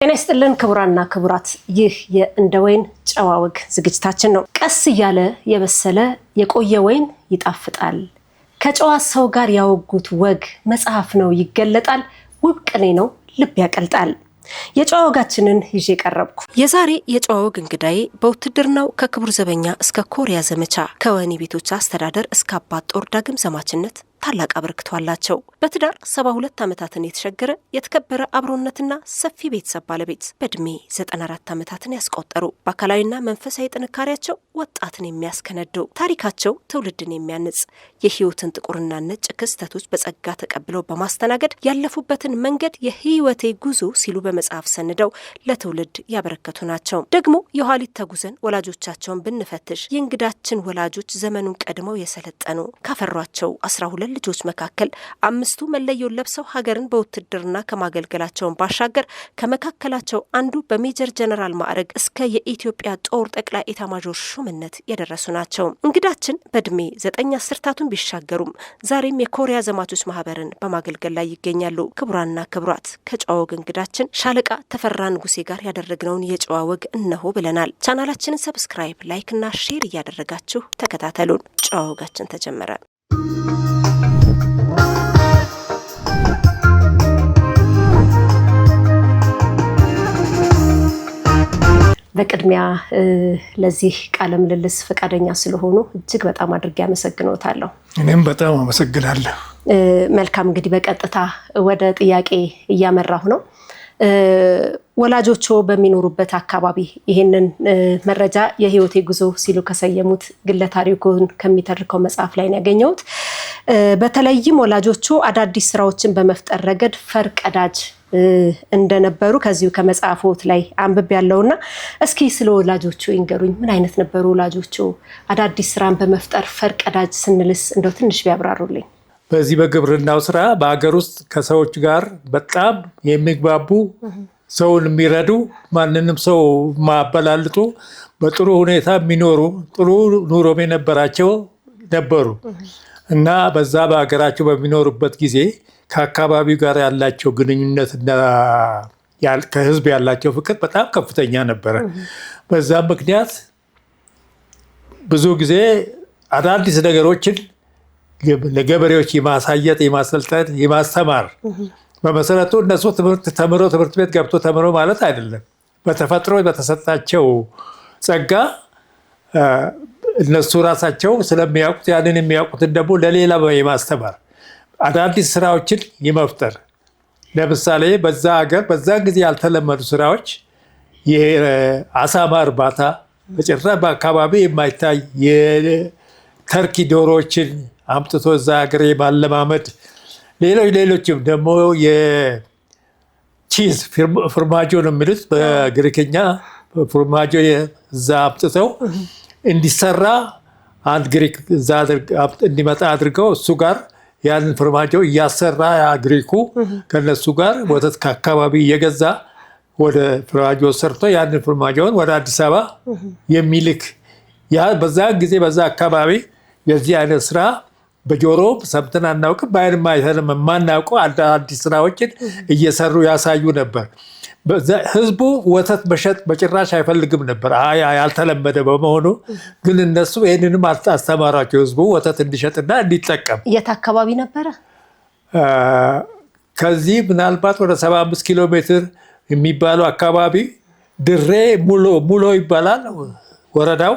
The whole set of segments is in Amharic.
ጤና ይስጥልን ክቡራንና ክቡራት፣ ይህ የእንደ ወይን ጨዋ ወግ ዝግጅታችን ነው። ቀስ እያለ የበሰለ የቆየ ወይን ይጣፍጣል። ከጨዋ ሰው ጋር ያወጉት ወግ መጽሐፍ ነው ይገለጣል። ውብ ቅኔ ነው ልብ ያቀልጣል። የጨዋ ወጋችንን ይዤ ቀረብኩ። የዛሬ የጨዋ ወግ እንግዳዬ በውትድርናው ከክቡር ዘበኛ እስከ ኮሪያ ዘመቻ ከወህኒ ቤቶች አስተዳደር እስከ አባት ጦር ዳግም ዘማችነት ታላቅ አበርክቶ አላቸው። በትዳር 72 ዓመታትን የተሸገረ የተከበረ አብሮነትና ሰፊ ቤተሰብ ባለቤት በእድሜ 94 ዓመታትን ያስቆጠሩ በአካላዊና መንፈሳዊ ጥንካሬያቸው ወጣትን የሚያስከነዱ ታሪካቸው ትውልድን የሚያንጽ የህይወትን ጥቁርና ነጭ ክስተቶች በጸጋ ተቀብለው በማስተናገድ ያለፉበትን መንገድ የህይወቴ ጉዞ ሲሉ በመጽሐፍ ሰንደው ለትውልድ ያበረከቱ ናቸው። ደግሞ የኋሊት ተጉዘን ወላጆቻቸውን ብንፈትሽ የእንግዳችን ወላጆች ዘመኑን ቀድመው የሰለጠኑ ካፈሯቸው 12 ልጆች መካከል 5ቱ መለዮን ለብሰው ሀገርን በውትድርና ከማገልገላቸውን ባሻገር ከመካከላቸው አንዱ በሜጀር ጀነራል ማዕረግ እስከ የኢትዮጵያ ጦር ጠቅላይ ኤታማዦር ሹምነት የደረሱ ናቸው። እንግዳችን በእድሜ 9 አስርታቱን ቢሻገሩም ዛሬም የኮሪያ ዘማቾች ማህበርን በማገልገል ላይ ይገኛሉ። ክቡራንና ክቡራት፣ ከጨዋ ወግ እንግዳችን ሻለቃ ተፈራ ንጉሴ ጋር ያደረግነውን የጨዋ ወግ እነሆ ብለናል። ቻናላችንን ሰብስክራይብ፣ ላይክ እና ሼር እያደረጋችሁ ተከታተሉን። ጨዋ ወጋችን ተጀመረ። በቅድሚያ ለዚህ ቃለ ምልልስ ፈቃደኛ ስለሆኑ እጅግ በጣም አድርጌ አመሰግኖታለሁ። እኔም በጣም አመሰግናለሁ። መልካም፣ እንግዲህ በቀጥታ ወደ ጥያቄ እያመራሁ ነው። ወላጆቹ በሚኖሩበት አካባቢ ይሄንን መረጃ የህይወቴ ጉዞ ሲሉ ከሰየሙት ግለ ታሪኩን ከሚተርከው መጽሐፍ ላይ ነው ያገኘሁት። በተለይም ወላጆቹ አዳዲስ ስራዎችን በመፍጠር ረገድ ፈርቀዳጅ እንደነበሩ ከዚሁ ከመጽሐፎት ላይ አንብብ ያለውና እስኪ ስለ ወላጆቹ ይንገሩኝ። ምን አይነት ነበሩ ወላጆቹ? አዳዲስ ስራን በመፍጠር ፈርቀዳጅ ስንልስ እንደው ትንሽ ቢያብራሩልኝ። በዚህ በግብርናው ስራ በሀገር ውስጥ ከሰዎች ጋር በጣም የሚግባቡ፣ ሰውን የሚረዱ፣ ማንንም ሰው ማበላልጡ፣ በጥሩ ሁኔታ የሚኖሩ፣ ጥሩ ኑሮም የነበራቸው ነበሩ እና በዛ በሀገራቸው በሚኖሩበት ጊዜ ከአካባቢው ጋር ያላቸው ግንኙነትና ከህዝብ ያላቸው ፍቅር በጣም ከፍተኛ ነበረ። በዛም ምክንያት ብዙ ጊዜ አዳዲስ ነገሮችን ለገበሬዎች የማሳየት፣ የማሰልጠን፣ የማስተማር በመሰረቱ እነሱ ትምህርት ቤት ገብቶ ተምሮ ማለት አይደለም። በተፈጥሮ በተሰጣቸው ጸጋ እነሱ ራሳቸው ስለሚያውቁት ያንን የሚያውቁትን ደግሞ ለሌላ የማስተማር አዳዲስ ስራዎችን የመፍጠር ለምሳሌ በዛ ሀገር በዛን ጊዜ ያልተለመዱ ስራዎች የአሳማ እርባታ፣ በጭራሽ በአካባቢ የማይታይ የተርኪ ዶሮዎችን አምጥቶ እዛ ሀገር የማለማመድ፣ ሌሎችም ደግሞ የቺዝ ፍርማጆ ነው የሚሉት በግሪክኛ ፍርማጆ እዛ አምጥተው እንዲሰራ አንድ ግሪክ እዛ እንዲመጣ አድርገው እሱ ጋር ያንን ፍርማጆ እያሰራ ግሪኩ ከነሱ ጋር ወተት ከአካባቢ እየገዛ ወደ ፍርማጆ ሰርቶ ያንን ፍርማጆውን ወደ አዲስ አበባ የሚልክ በዛ ጊዜ በዛ አካባቢ የዚህ አይነት ስራ በጆሮ ሰምተን አናውቅም፣ በዓይንም አይተንም የማናውቀው አዲስ ስራዎችን እየሰሩ ያሳዩ ነበር። ህዝቡ ወተት መሸጥ በጭራሽ አይፈልግም ነበር፣ ያልተለመደ በመሆኑ። ግን እነሱ ይህንንም አስተማሯቸው፣ ህዝቡ ወተት እንዲሸጥና እንዲጠቀም። የት አካባቢ ነበረ? ከዚህ ምናልባት ወደ 75 ኪሎ ሜትር የሚባለው አካባቢ ድሬ ሙሎ ይባላል ወረዳው።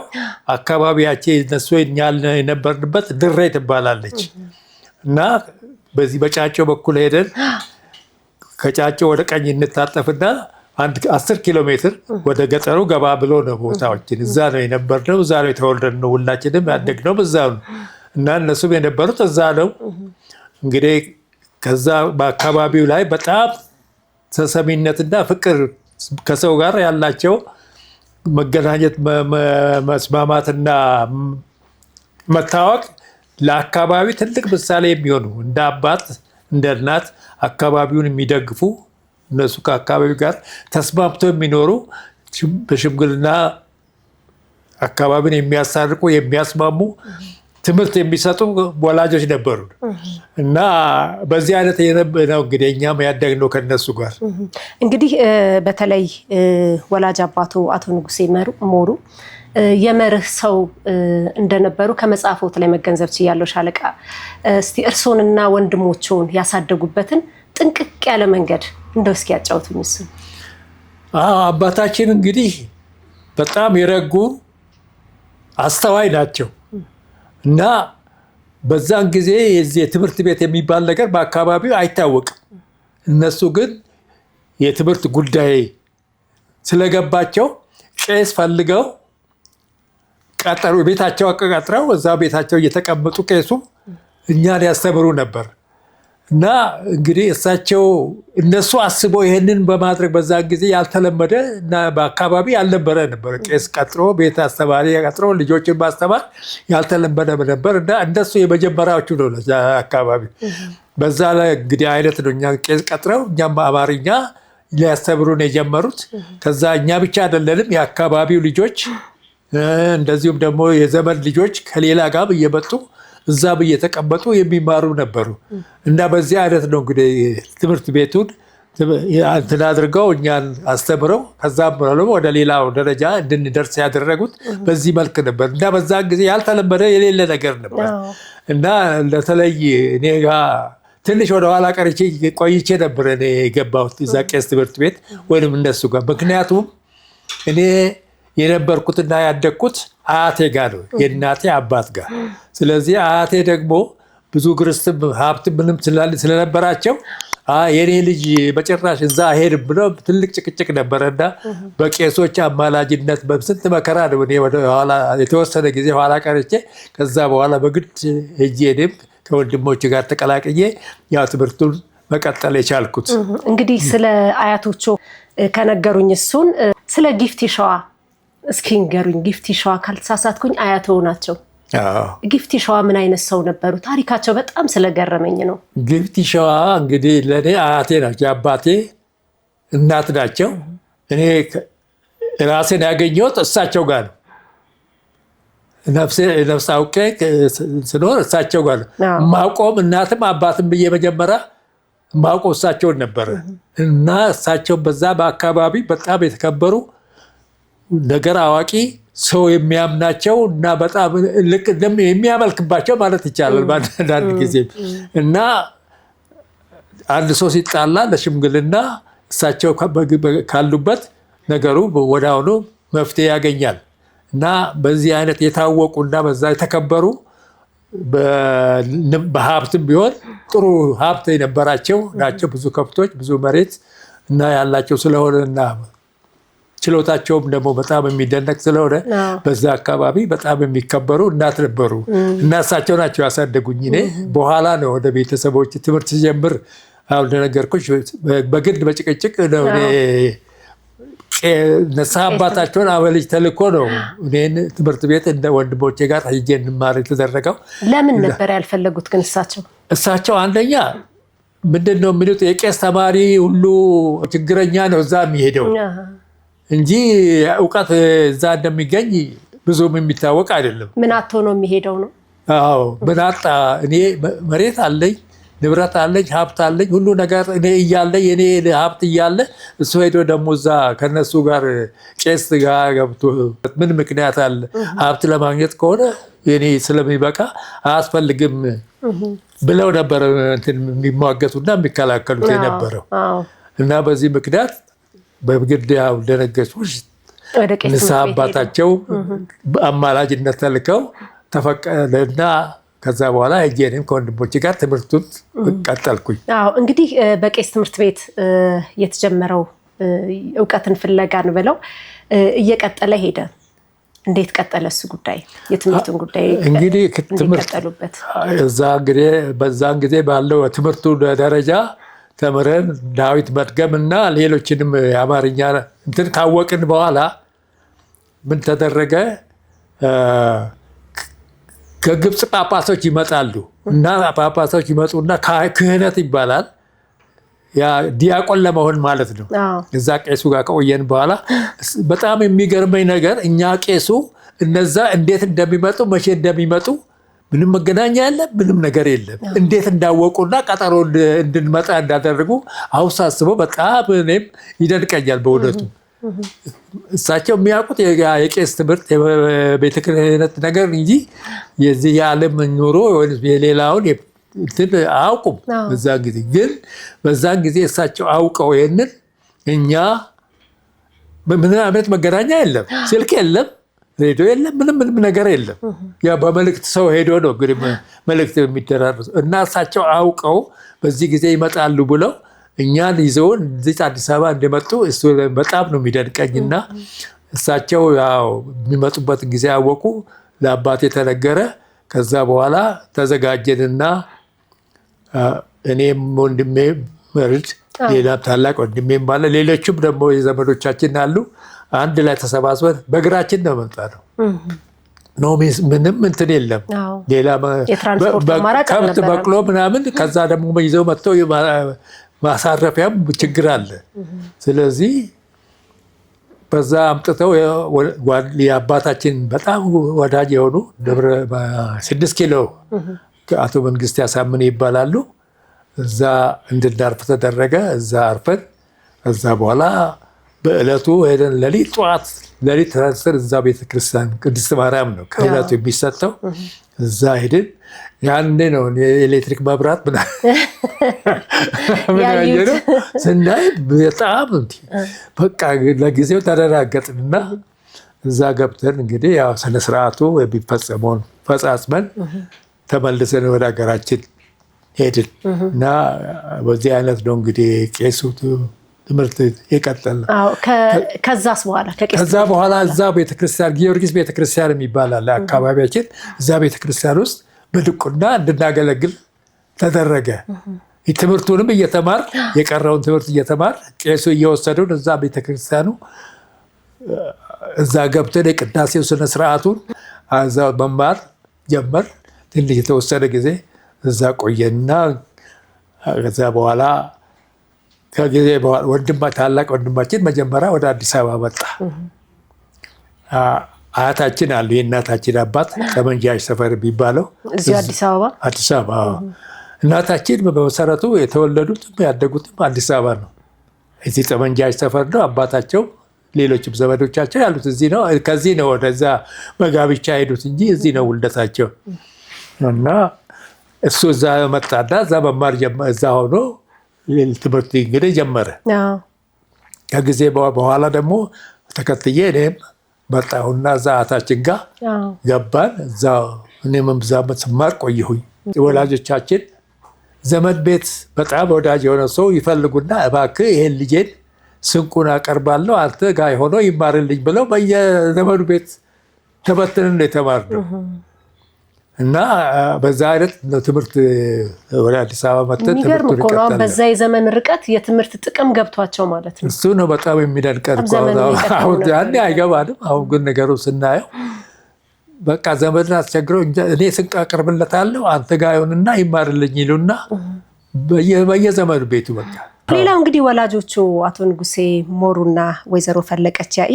አካባቢያቸው እነሱ የነበርንበት ድሬ ትባላለች እና በዚህ በጫጮ በኩል ሄደን ከጫጮ ወደ ቀኝ እንታጠፍና 10 ኪሎ ሜትር ወደ ገጠሩ ገባ ብሎ ነው ቦታዎችን። እዛ ነው የነበርነው፣ እዛ ነው የተወለድነው፣ ሁላችንም ያደግነው እዛ ነው እና እነሱም የነበሩት እዛ ነው። እንግዲህ ከዛ በአካባቢው ላይ በጣም ተሰሚነትና ፍቅር ከሰው ጋር ያላቸው መገናኘት፣ መስማማትና መታወቅ ለአካባቢ ትልቅ ምሳሌ የሚሆኑ እንደ አባት እንደ እናት አካባቢውን የሚደግፉ፣ እነሱ ከአካባቢው ጋር ተስማምቶ የሚኖሩ፣ በሽምግልና አካባቢን የሚያሳርቁ፣ የሚያስማሙ ትምህርት የሚሰጡ ወላጆች ነበሩ እና በዚህ አይነት ነው እንግዲህ እኛም ያደግነው ከነሱ ጋር። እንግዲህ በተለይ ወላጅ አባቱ አቶ ንጉሴ ሞሩ የመርህ ሰው እንደነበሩ ከመጽሐፎት ላይ መገንዘብ ችያለሁ ሻለቃ። እስቲ እርሶንና ወንድሞቹን ያሳደጉበትን ጥንቅቅ ያለ መንገድ እንደው እስኪ ያጫውቱኝ። እሱን አባታችን እንግዲህ በጣም የረጉ አስተዋይ ናቸው እና በዛን ጊዜ የዚህ ትምህርት ቤት የሚባል ነገር በአካባቢው አይታወቅም። እነሱ ግን የትምህርት ጉዳይ ስለገባቸው ቄስ ፈልገው ቀጠሩ። ቤታቸው ቀጥረው እዛ ቤታቸው እየተቀመጡ ቄሱ እኛን ያስተምሩ ነበር እና እንግዲህ እነሱ አስበው ይሄንን በማድረግ በዛን ጊዜ ያልተለመደ እና በአካባቢ ያልነበረ ነበር። ቄስ ቀጥሮ ቤት አስተማሪ ቀጥሮ ልጆችን ማስተማር ያልተለመደ ነበር እና እነሱ የመጀመሪያዎቹ ነው አካባቢ። በዛ ላይ እንግዲህ አይነት ነው እኛ ቄስ ቀጥረው እኛም በአማርኛ ሊያስተምሩን የጀመሩት። ከዛ እኛ ብቻ አይደለንም የአካባቢው ልጆች እንደዚሁም ደግሞ የዘመን ልጆች ከሌላ ጋር እየመጡ እዛም እየተቀመጡ የሚማሩ ነበሩ እና በዚህ አይነት ነው እንግዲህ ትምህርት ቤቱን እንትን አድርገው እኛን አስተምረው ከዛም ወደ ሌላው ደረጃ እንድንደርስ ያደረጉት በዚህ መልክ ነበር እና በዛን ጊዜ ያልተለመደ የሌለ ነገር ነበር እና ለተለይ እኔ ጋር ትንሽ ወደ ኋላ ቆይቼ ነበር እኔ የገባሁት እዛ ቄስ ትምህርት ቤት ወይም እነሱ ጋር። ምክንያቱም እኔ የነበርኩትና ያደግኩት አያቴ ጋር ነው፣ የእናቴ አባት ጋር። ስለዚህ አያቴ ደግሞ ብዙ ክርስትም ሀብት ምንም ስለነበራቸው የኔ ልጅ በጭራሽ እዛ አይሄድም ብለው ትልቅ ጭቅጭቅ ነበረና በቄሶች አማላጅነት በስንት መከራ ነው እኔ ወደኋላ የተወሰነ ጊዜ ኋላ ቀርቼ ከዛ በኋላ በግድ ሄጄ እኔም ከወንድሞች ጋር ተቀላቅዬ ያው ትምህርቱን መቀጠል የቻልኩት። እንግዲህ ስለ አያቶቹ ከነገሩኝ እሱን ስለ ጊፍቲ ሸዋ እስኪ ንገሩኝ። ጊፍቲ ሸዋ ካልተሳሳትኩኝ አያቶ ናቸው። ጊፍቲ ሸዋ ምን አይነት ሰው ነበሩ? ታሪካቸው በጣም ስለገረመኝ ነው። ጊፍቲ ሸዋ እንግዲህ ለእኔ አያቴ ናቸው፣ የአባቴ እናት ናቸው። እኔ ራሴን ያገኘሁት እሳቸው ጋር ነው። ነፍስ አውቄ ስኖር እሳቸው ጋር ነው ማቆም። እናትም አባትም ብዬ መጀመሪያ ማውቀው እሳቸውን ነበረ እና እሳቸው በዛ በአካባቢ በጣም የተከበሩ ነገር አዋቂ ሰው የሚያምናቸው እና በጣም ልክ የሚያመልክባቸው ማለት ይቻላል በአንዳንድ ጊዜ እና አንድ ሰው ሲጣላ ለሽምግልና እሳቸው ካሉበት ነገሩ ወዲያውኑ መፍትሄ ያገኛል እና በዚህ አይነት የታወቁ እና በዛ የተከበሩ በሀብትም ቢሆን ጥሩ ሀብት የነበራቸው ናቸው። ብዙ ከብቶች ብዙ መሬት እና ያላቸው ስለሆነ እና ችሎታቸውም ደግሞ በጣም የሚደነቅ ስለሆነ በዛ አካባቢ በጣም የሚከበሩ እናት ነበሩ እና እሳቸው ናቸው ያሳደጉኝ። እኔ በኋላ ነው ወደ ቤተሰቦች ትምህርት ሲጀምር አሁን እንደነገርኩሽ በግድ በጭቅጭቅ ነው ነሳ አባታቸውን አበልጅ ተልኮ ነው እኔን ትምህርት ቤት እንደ ወንድሞቼ ጋር ሄጄ እንማር የተደረገው። ለምን ነበር ያልፈለጉት ግን እሳቸው? አንደኛ ምንድን ነው የሚሉት የቄስ ተማሪ ሁሉ ችግረኛ ነው እዛ የሚሄደው እንጂ እውቀት እዛ እንደሚገኝ ብዙም የሚታወቅ አይደለም። ምን አጥቶ ነው የሚሄደው ነው? አዎ ምን አጣ? እኔ መሬት አለኝ፣ ንብረት አለኝ፣ ሀብት አለኝ፣ ሁሉ ነገር እኔ እያለ የኔ ሀብት እያለ እሱ ሄዶ ደግሞ እዛ ከነሱ ጋር ቄስ ጋር ገብቶ ምን ምክንያት አለ? ሀብት ለማግኘት ከሆነ የኔ ስለሚበቃ አያስፈልግም ብለው ነበር የሚሟገቱና የሚከላከሉት የነበረው እና በዚህ ምክንያት በግድ ያው እንደነገርኩሽ ንስሐ አባታቸው አማላጅነት ተልከው ተፈቀደና ከዛ በኋላ እኔም ከወንድሞቼ ጋር ትምህርቱን ቀጠልኩኝ። እንግዲህ በቄስ ትምህርት ቤት የተጀመረው እውቀትን ፍለጋን ብለው እየቀጠለ ሄደ። እንዴት ቀጠለ እሱ ጉዳይ? የትምህርቱን ጉዳይ እንግዲህ ቀጠሉበት። በዛን ጊዜ ባለው ትምህርቱ ደረጃ ተምረን ዳዊት መድገም እና ሌሎችንም የአማርኛ እንትን ካወቅን በኋላ ምን ተደረገ? ከግብፅ ጳጳሶች ይመጣሉ እና ጳጳሶች ይመጡና ክህነት ይባላል። ያ ዲያቆን ለመሆን ማለት ነው። እዛ ቄሱ ጋር ከቆየን በኋላ በጣም የሚገርመኝ ነገር እኛ ቄሱ እነዛ እንዴት እንደሚመጡ መቼ እንደሚመጡ ምንም መገናኛ የለም፣ ምንም ነገር የለም። እንዴት እንዳወቁና ቀጠሮ እንድንመጣ እንዳደረጉ አሁን ሳስበው በጣም እኔም ይደንቀኛል በእውነቱ። እሳቸው የሚያውቁት የቄስ ትምህርት የቤተ ክህነት ነገር እንጂ የዚህ የዓለም ኑሮ የሌላውን እንትን አያውቁም። በዛን ጊዜ ግን በዛን ጊዜ እሳቸው አውቀው ይህንን እኛ ምን አይነት መገናኛ የለም፣ ስልክ የለም፣ ሬዲዮ የለም፣ ምንም ነገር የለም። ያ በመልእክት ሰው ሄዶ ነው እንግዲህ መልእክት የሚደራረሱ እና እሳቸው አውቀው በዚህ ጊዜ ይመጣሉ ብለው እኛን ይዘውን እዚህ አዲስ አበባ እንደመጡ እሱ በጣም ነው የሚደንቀኝና እሳቸው ያው የሚመጡበትን ጊዜ ያወቁ ለአባቴ ተነገረ። ከዛ በኋላ ተዘጋጀንና እኔም ወንድሜ መርድ ሌላ ታላቅ ወንድሜም ባለ ሌሎችም ደግሞ የዘመዶቻችን አሉ። አንድ ላይ ተሰባስበን በእግራችን ነው መጣ ነው። ምንም እንትን የለም ሌላ ከብት በቅሎ ምናምን። ከዛ ደግሞ ይዘው መጥተው ማሳረፊያም ችግር አለ። ስለዚህ በዛ አምጥተው የአባታችን በጣም ወዳጅ የሆኑ 6 ኪሎ አቶ መንግስት ያሳምን ይባላሉ። እዛ እንድናርፍ ተደረገ። እዛ አርፈን እዛ በኋላ በዕለቱ ሄደን ሌሊት ተነስተን እዛ ቤተክርስቲያን ቅድስት ማርያም ነው ከዕለቱ የሚሰጠው። እዛ ሄድን። ያኔ ነው የኤሌክትሪክ መብራት ምናምን ስናይ በጣም በቃ ለጊዜው ተደናገጥንና እዛ ገብተን እንግዲህ ያው ስነስርዓቱ የሚፈጸመውን ፈጻጽመን ተመልሰን ወደ ሀገራችን ሄድን እና በዚህ አይነት ነው እንግዲህ ቄሱ ትምህርት የቀጠል። ከዛ በኋላ እዛ ቤተክርስቲያን ጊዮርጊስ ቤተክርስቲያን የሚባል አለ አካባቢያችን። እዛ ቤተክርስቲያን ውስጥ በድቁና እንድናገለግል ተደረገ። ትምህርቱንም እየተማር የቀረውን ትምህርት እየተማር ቄሱ እየወሰዱን እዛ ቤተክርስቲያኑ እዛ ገብተን የቅዳሴው ስነስርዓቱን እዛ መማር ጀመር። ትንሽ የተወሰነ ጊዜ እዛ ቆየና ከዛ በኋላ ከጊዜ በኋላ ታላቅ ወንድማችን መጀመሪያ ወደ አዲስ አበባ መጣ። አያታችን አሉ የእናታችን አባት ጠመንጃሽ ሰፈር የሚባለው እዚሁ አዲስ አበባ። እናታችን በመሰረቱ የተወለዱትም ያደጉትም አዲስ አበባ ነው። እዚህ ጠመንጃሽ ሰፈር ነው። አባታቸው ሌሎችም ዘመዶቻቸው ያሉት እዚህ ነው። ከዚህ ነው ወደዛ በጋብቻ ሄዱት እንጂ እዚህ ነው ውልደታቸው። እና እሱ እዛ መጣና እዛ መማር እዛ ሆኖ ትምህርት እንግዲህ ጀመረ። ከጊዜ በኋላ ደግሞ ተከትዬ እኔም መጣሁና እዛ አያታችን ጋር ገባን። እዛ እኔም እዛ ስማር ቆየሁኝ። ወላጆቻችን ዘመድ ቤት በጣም ወዳጅ የሆነ ሰው ይፈልጉና እባክህ ይሄን ልጄን ስንቁን አቀርባለሁ አንተ ጋር ሆኖ ይማርልኝ ብለው በየዘመዱ ቤት ተበትንን ነው የተማርነው። እና በዛ አይነት ትምህርት ወደ አዲስ አበባ መጥተን ትምህርቱን ይቀጥላል። በዛ የዘመን ርቀት የትምህርት ጥቅም ገብቷቸው ማለት ነው። እሱ ነው በጣም የሚደንቀን። አሁን ያኔ አይገባንም። አሁን ግን ነገሩ ስናየው በቃ ዘመድን አስቸግረው እኔ ስንቅ አቀርብለታለሁ አንተ ጋር ይሆንና ይማርልኝ ይሉና በየዘመኑ ቤቱ በቃ። ሌላው እንግዲህ ወላጆቹ አቶ ንጉሴ ሞሩና ወይዘሮ ፈለቀች ያኢ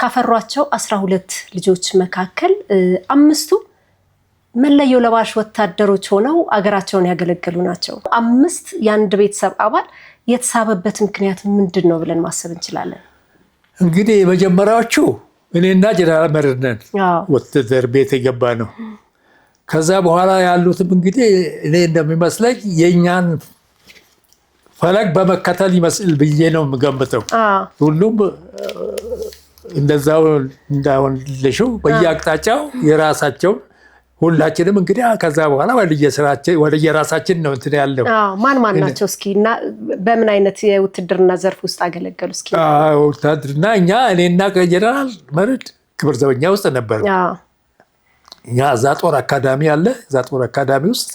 ካፈሯቸው 12 ልጆች መካከል 5ቱ መለዮ ለባሽ ወታደሮች ሆነው አገራቸውን ያገለገሉ ናቸው። 5 የአንድ ቤተሰብ አባል የተሳበበት ምክንያት ምንድን ነው ብለን ማሰብ እንችላለን? እንግዲህ የመጀመሪያዎቹ እኔና ጀነራል መርዕድ ነን ወታደር ቤት የገባ ነው። ከዛ በኋላ ያሉትም እንግዲህ እኔ እንደሚመስለኝ የእኛን ፈለግ በመከተል ይመስል ብዬ ነው የምገምተው። ሁሉም እንደዛው እንዳሆንልሽው በየአቅጣጫው የራሳቸው ሁላችንም እንግዲህ ከዛ በኋላ ወደ የራሳችን ነው እንትን ያለው። ማን ናቸው እስኪ እና በምን አይነት የውትድርና ዘርፍ ውስጥ አገለገሉ እስኪ? ውትድርና እኔና ጀነራል መርዕድ ክብር ዘበኛ ውስጥ ነበር። እኛ እዛ ጦር አካዳሚ አለ። እዛ ጦር አካዳሚ ውስጥ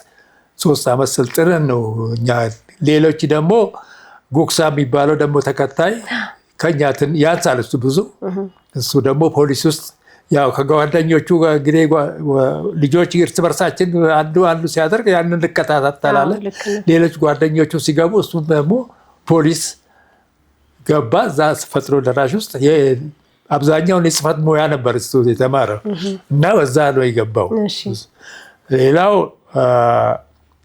3 ዓመት ስልጥነን ነው እኛ። ሌሎች ደግሞ ጉክሳ የሚባለው ደግሞ ተከታይ ከኛ ያንሳል እሱ ብዙ። እሱ ደግሞ ፖሊስ ውስጥ ያው ከጓደኞቹ እንግዲህ ልጆች እርስ በርሳችን አንዱ ሲያደርግ ያንን እንከታተላለን። ሌሎች ጓደኞቹ ሲገቡ እሱም ደግሞ ፖሊስ ገባ። እዛ ፈጥኖ ደራሽ ውስጥ አብዛኛውን የጽህፈት ሙያ ነበር እሱ የተማረው እና በዛ ነው የገባው። ሌላው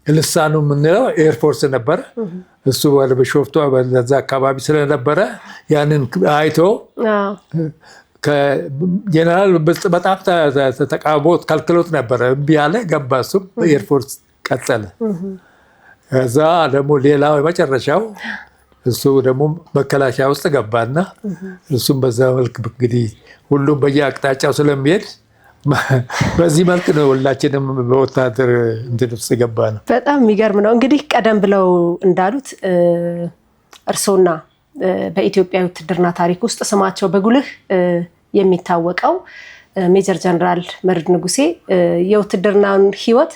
ልሳኑ የምንለው ኤርፎርስ ነበረ። እሱ ወደ ቢሾፍቱ በዛ አካባቢ ስለነበረ ያንን አይቶ ጀነራል ብልጥ በጣም ተቃውሞ ከልክሎት ነበረ። እምቢ ያለ ገባ። እሱም ኤርፎርስ ቀጠለ። ከዛ ደግሞ ሌላው የመጨረሻው እሱ ደግሞ መከላከያ ውስጥ ገባና እሱም በዛ መልክ እንግዲህ ሁሉም በየአቅጣጫው ስለሚሄድ በዚህ መልክ ነው ሁላችንም በወታደር እንትን ውስጥ ገባ ነው። በጣም የሚገርም ነው። እንግዲህ ቀደም ብለው እንዳሉት እርሶና በኢትዮጵያ ውትድርና ታሪክ ውስጥ ስማቸው በጉልህ የሚታወቀው ሜጀር ጀነራል መርዕድ ንጉሴ የውትድርናውን ህይወት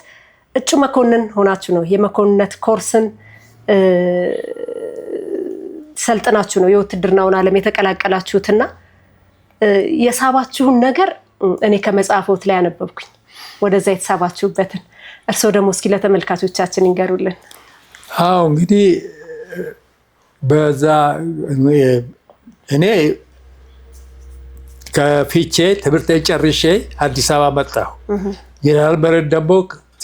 እጩ መኮንን ሆናችሁ ነው የመኮንነት ኮርስን ሰልጥናችሁ ነው የውትድርናውን ዓለም የተቀላቀላችሁትና የሳባችሁን ነገር እኔ ከመጽሐፎት ላይ ያነበብኩኝ ወደዛ የተሳባችሁበትን እርስዎ ደግሞ እስኪ ለተመልካቾቻችን ይንገሩልን። አዎ እንግዲህ በዛ እኔ ከፊቼ ትምህርቴን ጨርሼ አዲስ አበባ መጣሁ። ጀነራል መርዕድ ደግሞ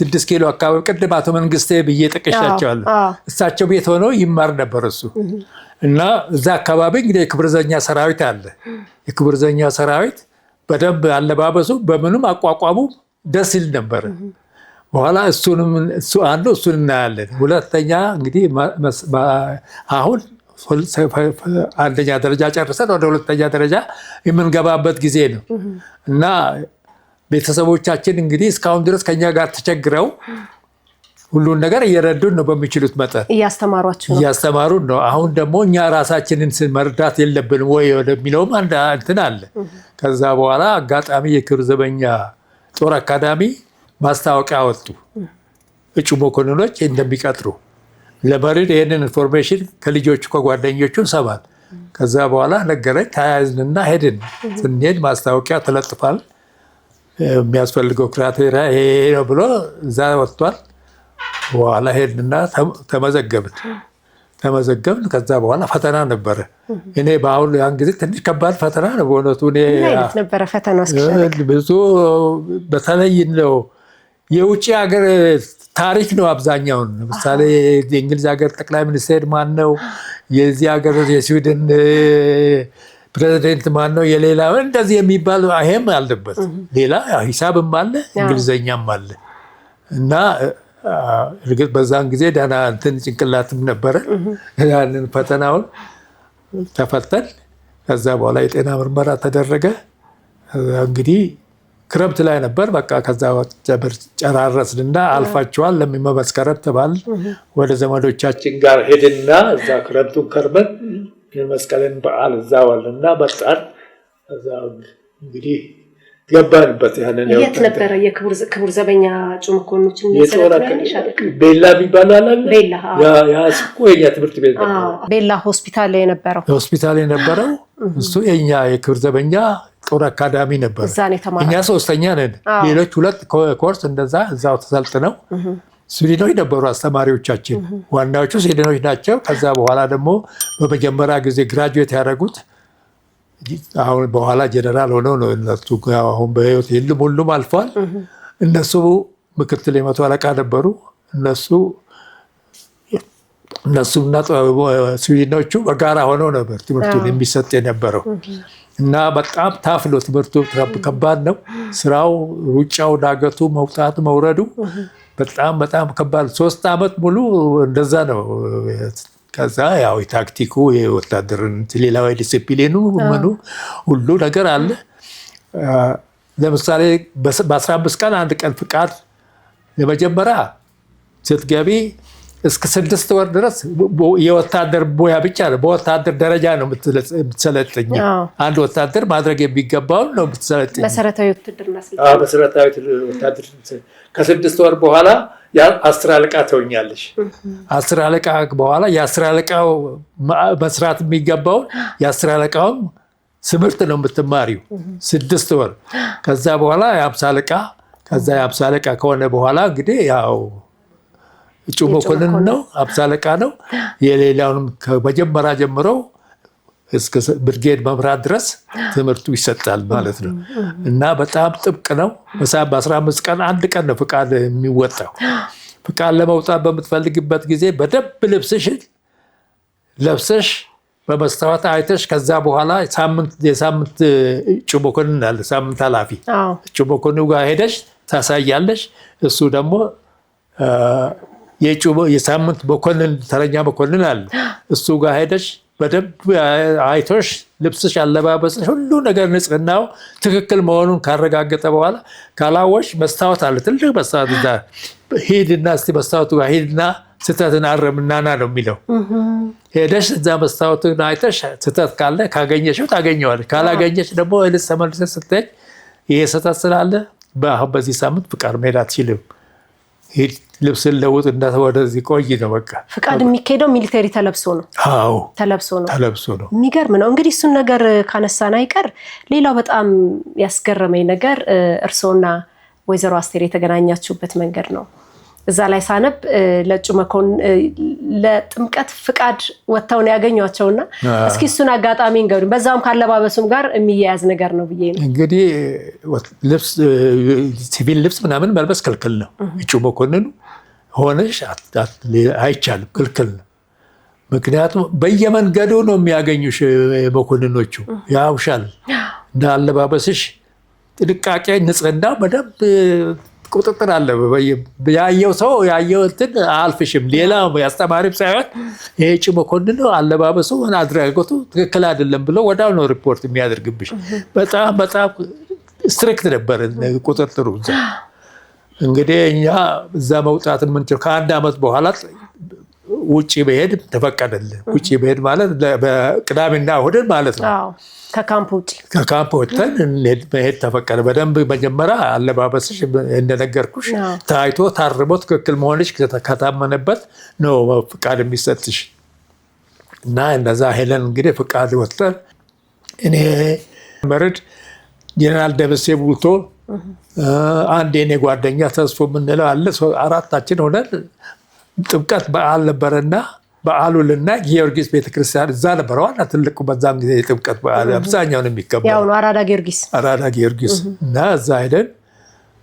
6 ኪሎ አካባቢ ቅድም አቶ መንግስቴ ብዬ ጠቅሻቸዋለሁ። እሳቸው ቤት ሆኖ ይማር ነበር እሱ እና እዛ አካባቢ እንግዲህ የክብር ዘበኛ ሰራዊት አለ። የክብር ዘበኛ ሰራዊት በደንብ አለባበሱ በምንም አቋቋሙ ደስ ይል ነበር። በኋላ እሱን እናያለን። ሁለተኛ እንግዲህ አሁን አንደኛ ደረጃ ጨርሰን ወደ ሁለተኛ ደረጃ የምንገባበት ጊዜ ነው እና ቤተሰቦቻችን እንግዲህ እስካሁን ድረስ ከኛ ጋር ተቸግረው ሁሉን ነገር እየረዱን ነው፣ በሚችሉት መጠን እያስተማሩን ነው። አሁን ደግሞ እኛ ራሳችንን መርዳት የለብንም ወይ ወደሚለውም አንድ እንትን አለ። ከዛ በኋላ አጋጣሚ የክብር ዘበኛ ጦር አካዳሚ ማስታወቂያ አወጡ፣ እጩ መኮንኖች እንደሚቀጥሩ። ለመርዕድ ይህንን ኢንፎርሜሽን ከልጆቹ ከጓደኞቹ ሰማን። ከዛ በኋላ ነገረኝ። ተያያዝንና ሄድን። ስንሄድ ማስታወቂያ ተለጥፏል፣ የሚያስፈልገው ክራቴሪያ ይሄ ነው ብሎ እዛ ወጥቷል። በኋላ ሄድንና ተመዘገብን። ከዛ በኋላ ፈተና ነበረ። እኔ በአሁኑ ያን ጊዜ ትንሽ ከባድ ፈተና ነው በእውነቱ። ነበረ ፈተና ብዙ በተለይ ነው የውጭ ሀገር ታሪክ ነው አብዛኛውን። ለምሳሌ የእንግሊዝ ሀገር ጠቅላይ ሚኒስቴር ማን ነው፣ የዚህ ሀገር የስዊድን ፕሬዚደንት ማን ነው፣ የሌላ እንደዚህ የሚባል ይሄም አለበት። ሌላ ሂሳብም አለ እንግሊዘኛም አለ እና እርግጥ በዛን ጊዜ ደህና እንትን ጭንቅላትም ነበረ። ያንን ፈተናውን ተፈተን ከዛ በኋላ የጤና ምርመራ ተደረገ። እንግዲህ ክረምት ላይ ነበር። በቃ ከዛ ጨራረስንና አልፋቸዋል ለሚመመስከረም ተባል። ወደ ዘመዶቻችን ጋር ሄድና እዛ ክረምቱን ከርመን የመስቀልን በዓል እዛ ዋልና መጣን። እዛ እንግዲህ ገባንበት። ያንን የት ነበረ የክቡር ዘበኛ እጩ መኮንኖች ቤላ የሚባል አለ። ያ እኮ የኛ ትምህርት ቤት ነበር። ቤላ ሆስፒታል የነበረው እሱ የኛ የክብር ዘበኛ ጦር አካዳሚ ነበር። እኛ 3ኛ ነን። ሌሎች 2 ኮርስ እንደዛ እዛው ተሰልጥነው ስዊድኖች ነበሩ አስተማሪዎቻችን። ዋናዎቹ ስዊድኖች ናቸው። ከዛ በኋላ ደግሞ በመጀመሪያ ጊዜ ግራጁዌት ያደረጉት አሁን በኋላ ጀነራል ሆነው ነው። እነሱ አሁን በህይወት የሉም፣ ሁሉም አልፏል። እነሱ ምክትል የመቶ አለቃ ነበሩ። እነሱና ስዊድኖቹ በጋራ ሆነው ነበር ትምህርቱን የሚሰጥ የነበረው እና በጣም ታፍ ነው ትምህርቱ፣ ከባድ ነው ስራው፣ ሩጫው፣ ዳገቱ፣ መውጣት መውረዱ በጣም በጣም ከባድ። 3 ዓመት ሙሉ እንደዛ ነው። ከዛ ያው የታክቲኩ የወታደርን ሌላው ዲሲፕሊኑ ምኑ ሁሉ ነገር አለ። ለምሳሌ በ15 ቀን 1 ቀን ፍቃድ የመጀመሪያ ስትገቢ እስከ 6 ወር ድረስ የወታደር ቦያ ብቻ ነው። በወታደር ደረጃ ነው የምትሰለጥኝ። አንድ ወታደር ማድረግ የሚገባውን ነው የምትሰለጥኝ። መሰረታዊ ውትድርና መሰረታዊ ወታደር ከ6 ወር በኋላ 10 አለቃ ትሆኛለሽ። 10 አለቃ በኋላ የ10 አለቃው መስራት የሚገባውን የ10 አለቃውን ትምህርት ነው የምትማሪው 6 ወር። ከዛ በኋላ የ50 አለቃ ከዛ የ50 አለቃ ከሆነ በኋላ እንግዲህ ያው እጩ መኮንን ነው፣ 50 አለቃ ነው። የሌላውንም ከመጀመሪያ ጀምረው እስከ ብርጌድ መምራት ድረስ ትምህርቱ ይሰጣል ማለት ነው። እና በጣም ጥብቅ ነው። በ15 ቀን አንድ ቀን ነው ፍቃድ የሚወጣው። ፍቃድ ለመውጣት በምትፈልግበት ጊዜ በደንብ ልብስሽን ለብሰሽ በመስታወት አይተሽ ከዛ በኋላ የሳምንት እጩ መኮንን አለ፣ ሳምንት ኃላፊ እጩ መኮንኑ ጋር ሄደሽ ታሳያለሽ። እሱ ደግሞ የሳምንት መኮንን ተረኛ መኮንን አለ። እሱ ጋር ሄደሽ በደንብ አይቶሽ ልብስሽ፣ አለባበስሽ፣ ሁሉ ነገር ንጽህናው ትክክል መሆኑን ካረጋገጠ በኋላ ካላወሽ መስታወት አለ፣ ትልቅ መስታወት እዛ ሂድና እስቲ መስታወቱ ጋር ሂድና ስህተትን አረምና ና ነው የሚለው። ሄደሽ እዛ መስታወቱን አይተሽ ስህተት ካለ ካገኘሽው ታገኘዋለሽ። ካላገኘሽ ደግሞ እልስ ተመልሰሽ ስትሄጂ ይሄ ስህተት ስላለ በዚህ ሳምንት ፍቃድ መሄድ አትችልም፣ ሂድ ልብስን ለውጥ እና ወደዚህ ቆይ ነው በቃ። ፍቃድ የሚካሄደው ሚሊተሪ ተለብሶ ነው። አዎ ተለብሶ ነው። የሚገርም ነው። እንግዲህ እሱን ነገር ካነሳን አይቀር ሌላው በጣም ያስገረመኝ ነገር እርስዎና ወይዘሮ አስቴር የተገናኛችሁበት መንገድ ነው። እዛ ላይ ሳነብ ለእጩ መኮንን ለጥምቀት ፍቃድ ወጥተው ነው ያገኟቸውና እስኪ እሱን አጋጣሚ እንገሩኝ። በዛም ካለባበሱም ጋር የሚያያዝ ነገር ነው ብዬ ነው። እንግዲህ ልብስ ሲቪል ልብስ ምናምን መልበስ ክልክል ነው። እጩ መኮንኑ ሆነሽ አይቻልም፣ ክልክል ነው። ምክንያቱም በየመንገዱ ነው የሚያገኙሽ መኮንኖቹ፣ ያውሻል። እንደ አለባበስሽ ጥንቃቄ፣ ንጽህና በደንብ ቁጥጥር አለ። ያየው ሰው ያየው እንትን አልፍሽም። ሌላ አስተማሪም ሳይሆን ይሄ እጩ መኮንን አለባበሱ አድራጎቱ ትክክል አይደለም ብሎ ወዲያው ነው ሪፖርት የሚያደርግብሽ። በጣም ስትሪክት ነበር ቁጥጥሩ። እንግዲህ እኛ እዛ መውጣት የምንችለው ከአንድ ዓመት በኋላ ውጭ መሄድ ተፈቀደልን። ውጭ መሄድ ማለት በቅዳሜና እሑድን ማለት ነው። ከካምፕ ወጥተን መሄድ ተፈቀደ። በደንብ መጀመሪያ አለባበስሽ እንደነገርኩሽ ታይቶ ታርሞ ትክክል መሆንሽ ከታመነበት ነው ፍቃድ የሚሰጥሽ። እና እነዛ ሄለን እንግዲህ ፍቃድ ወጥተን እኔ መርድ ጀነራል ደምሴ ቡልቶ አንድ የኔ ጓደኛ ተስፎ የምንለው አለ። አራታችን ሆነን ጥምቀት በዓል ነበረና በዓሉን ልናይ ጊዮርጊስ ቤተክርስቲያን እዛ ነበረ ዋና ትልቁ በዛም ጊዜ የጥምቀት በዓል አብዛኛውን የሚከበረው ያው ነው አራዳ ጊዮርጊስ እና እዛ ሄደን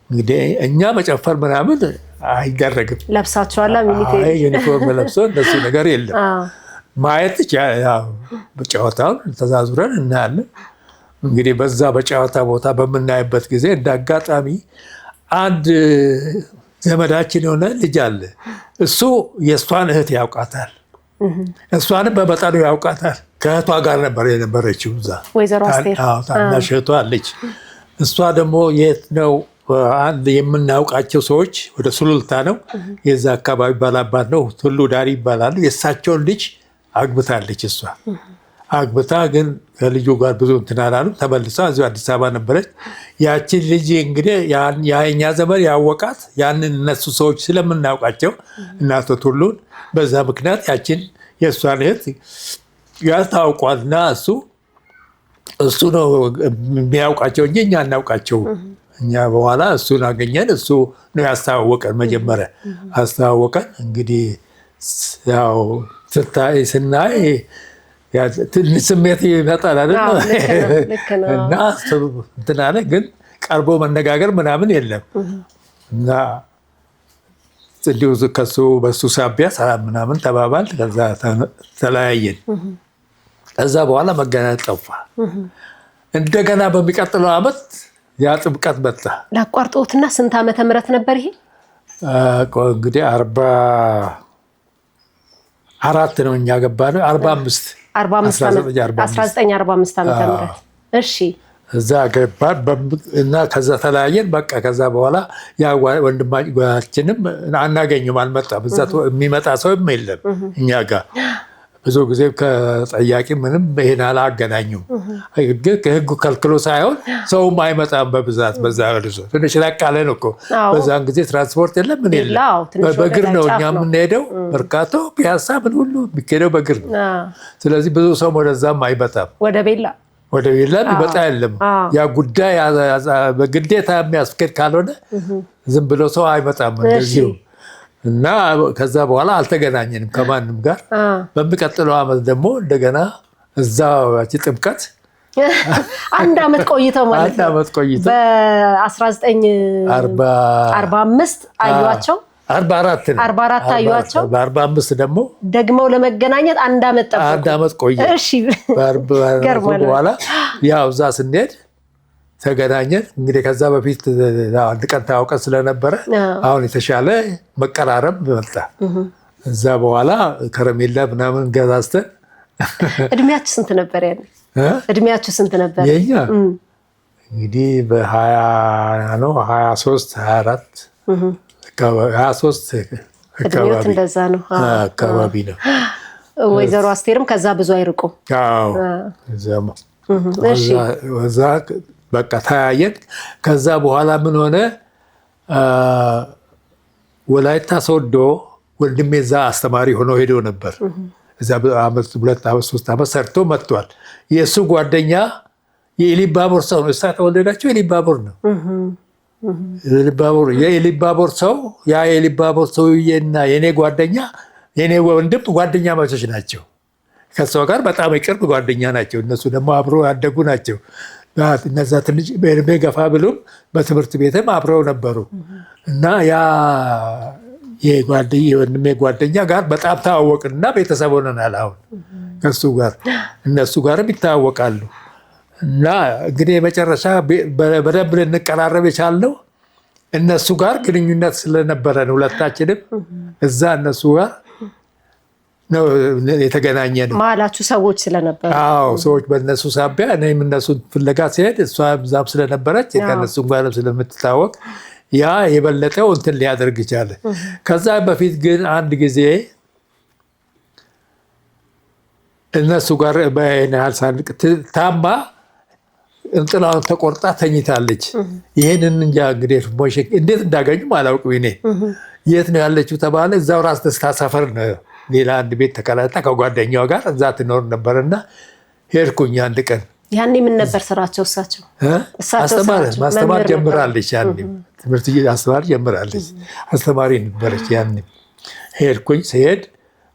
እንግዲህ እኛ መጨፈር ምናምን አይደረግም። ለብሳችኋላ ሚሊቴሪ ዩኒፎርም ለብሶ እንደሱ ነገር የለም። ማየት በጨዋታውን ተዛዙረን እናያለን። እንግዲህ በዛ በጨዋታ ቦታ በምናይበት ጊዜ እንደ አጋጣሚ አንድ ዘመዳችን የሆነ ልጅ አለ። እሱ የእሷን እህት ያውቃታል፣ እሷንም በመጠኑ ያውቃታል። ከእህቷ ጋር ነበር የነበረችው እዛ ወይዘሮ አስቴር ታናሽ እህቷ አለች። እሷ ደግሞ የት ነው አንድ የምናውቃቸው ሰዎች ወደ ሱሉልታ ነው የዛ አካባቢ ባላባት ነው ቱሉ ዳሪ ይባላሉ። የእሳቸውን ልጅ አግብታለች። እሷ አግብታ ግን ከልጁ ጋር ብዙ እንትን አላሉም። ተመልሳ እዚሁ አዲስ አበባ ነበረች። ያችን ልጅ እንግዲህ የኛ ዘመን ያወቃት ያንን እነሱ ሰዎች ስለምናውቃቸው እናቶ ቱሉን በዛ ምክንያት ያችን የእሷን እህት ያስታውቋልና እሱ ነው የሚያውቃቸው እንጂ እኛ እናውቃቸው። እኛ በኋላ እሱን አገኘን። እሱ ነው ያስተዋወቀን። መጀመሪያ አስተዋወቀን። እንግዲህ ያው ስናይ ትንሽ ስሜት ይመጣል አይደል? እና እንትን አለ ግን ቀርቦ መነጋገር ምናምን የለም። እና እንዲሁ ከሱ በሱ ሳቢያ ምናምን ተባባል። ከዛ ተለያየን። ከዛ በኋላ መገናኘት ጠፋ። እንደገና በሚቀጥለው ዓመት ያ ጥምቀት መጣ። ላቋርጦትና ስንት ዓመተ ምህረት ነበር ይሄ? እንግዲህ 44 ነው እኛ ገባነው 45 1945 ዓመተ ምህረት። እሺ እዛ ገባን እና ከዛ ተለያየን። በቃ ከዛ በኋላ ያ ወንድማችንም አናገኝም፣ አልመጣም። እዛ የሚመጣ ሰውም የለም እኛ ጋር። ብዙ ጊዜ ከጠያቂ ምንም ይሄን አላገናኙም። ግን ከህጉ ከልክሎ ሳይሆን ሰውም አይመጣም በብዛት። በዛ ትንሽ ራቅ ያለ ነው እኮ በዛን ጊዜ ትራንስፖርት የለም ምን የለም። በእግር ነው እኛ የምንሄደው። መርካቶ፣ ፒያሳ ምን ሁሉ የሚሄደው በእግር ነው። ስለዚህ ብዙ ሰው ወደዛም አይመጣም። ወደ ቤላ ይመጣ የለም። ያ ጉዳይ በግዴታ የሚያስኬድ ካልሆነ ዝም ብሎ ሰው አይመጣም እንደዚሁ። እና ከዛ በኋላ አልተገናኘንም ከማንም ጋር። በሚቀጥለው ዓመት ደግሞ እንደገና እዛ ጥምቀት አንድ አመት ቆይተው ማለት አንድ አመት ቆይተው በ1945 አዩዋቸው 44 አዩዋቸው። በ45 ደግመው ለመገናኘት አንድ አመት ጠበቁ። አንድ አመት ቆየ። እሺ በኋላ ያው እዛ ስንሄድ ተገናኘን። እንግዲህ ከዛ በፊት አንድ ቀን ታውቀን ስለነበረ አሁን የተሻለ መቀራረብ መጣ። እዛ በኋላ ከረሜላ ምናምን ገዛዝተን። እድሜያችሁ ስንት ነበር ያኔ? እድሜያችሁ ስንት ነበር? የኛ እንግዲህ በ20 ነው 23 24 23 እድሜዎት እንደዛ ነው አካባቢ ነው። ወይዘሮ አስቴርም ከዛ ብዙ አይርቁም። አዎ እዛ በቃ ተያየን። ከዛ በኋላ ምን ሆነ ወላይታ ሶዶ ወንድሜ እዛ አስተማሪ ሆኖ ሄዶ ነበር። እዛ 2 ዓመት 3 ዓመት ሰርቶ መጥቷል። የእሱ ጓደኛ የኢሊባቦር ሰው ነው። እሳ ተወለዳቸው የኢሊባቦር ነው። የኢሊባቦር ሰው ያ የኢሊባቦር ሰውዬና የኔ ጓደኛ የኔ ወንድም ጓደኛ ማቾች ናቸው። ከሷ ጋር በጣም የቅርብ ጓደኛ ናቸው። እነሱ ደግሞ አብሮ ያደጉ ናቸው። እነዛ ትንሽ በእድሜ ገፋ ብሎም በትምህርት ቤትም አብረው ነበሩ እና ያ የወንድሜ ጓደኛ ጋር በጣም ተዋወቅንና ቤተሰብ ሆነናል። አሁን ከሱ ጋር እነሱ ጋርም ይታወቃሉ። እና እንግዲህ የመጨረሻ በደንብ ልንቀራረብ የቻልነው እነሱ ጋር ግንኙነት ስለነበረን ሁለታችንም እዛ እነሱ ጋር ነው የተገናኘነው። መሀላችሁ ሰዎች ስለነበሩ። አዎ ሰዎች በእነሱ ሳቢያ እኔም እነሱን ፍለጋ ሲሄድ እሷ እዛም ስለነበረች ከእነሱም ጋርም ስለምትታወቅ ያ የበለጠው እንትን ሊያደርግ ይቻለ። ከዛ በፊት ግን አንድ ጊዜ እነሱ ጋር በናል ሳንቅ ታማ እንጥላውን ተቆርጣ ተኝታለች። ይሄንን እንጃ እንግዲህ እንዴት እንዳገኙም አላውቅም። እኔ የት ነው ያለችው ተባለ። እዛው ራስ ደስታ ሰፈር ነው ሌላ አንድ ቤት ተከራይታ ከጓደኛዋ ጋር እዛ ትኖር ነበርና ሄድኩኝ አንድ ቀን። ያኔ ምን ነበር ስራቸው? እሳቸው ማስተማር ጀምራለች። ያኔ ትምህርት አስተማሪ ጀምራለች። አስተማሪ ነበረች ያኔ። ሄድኩኝ። ሲሄድ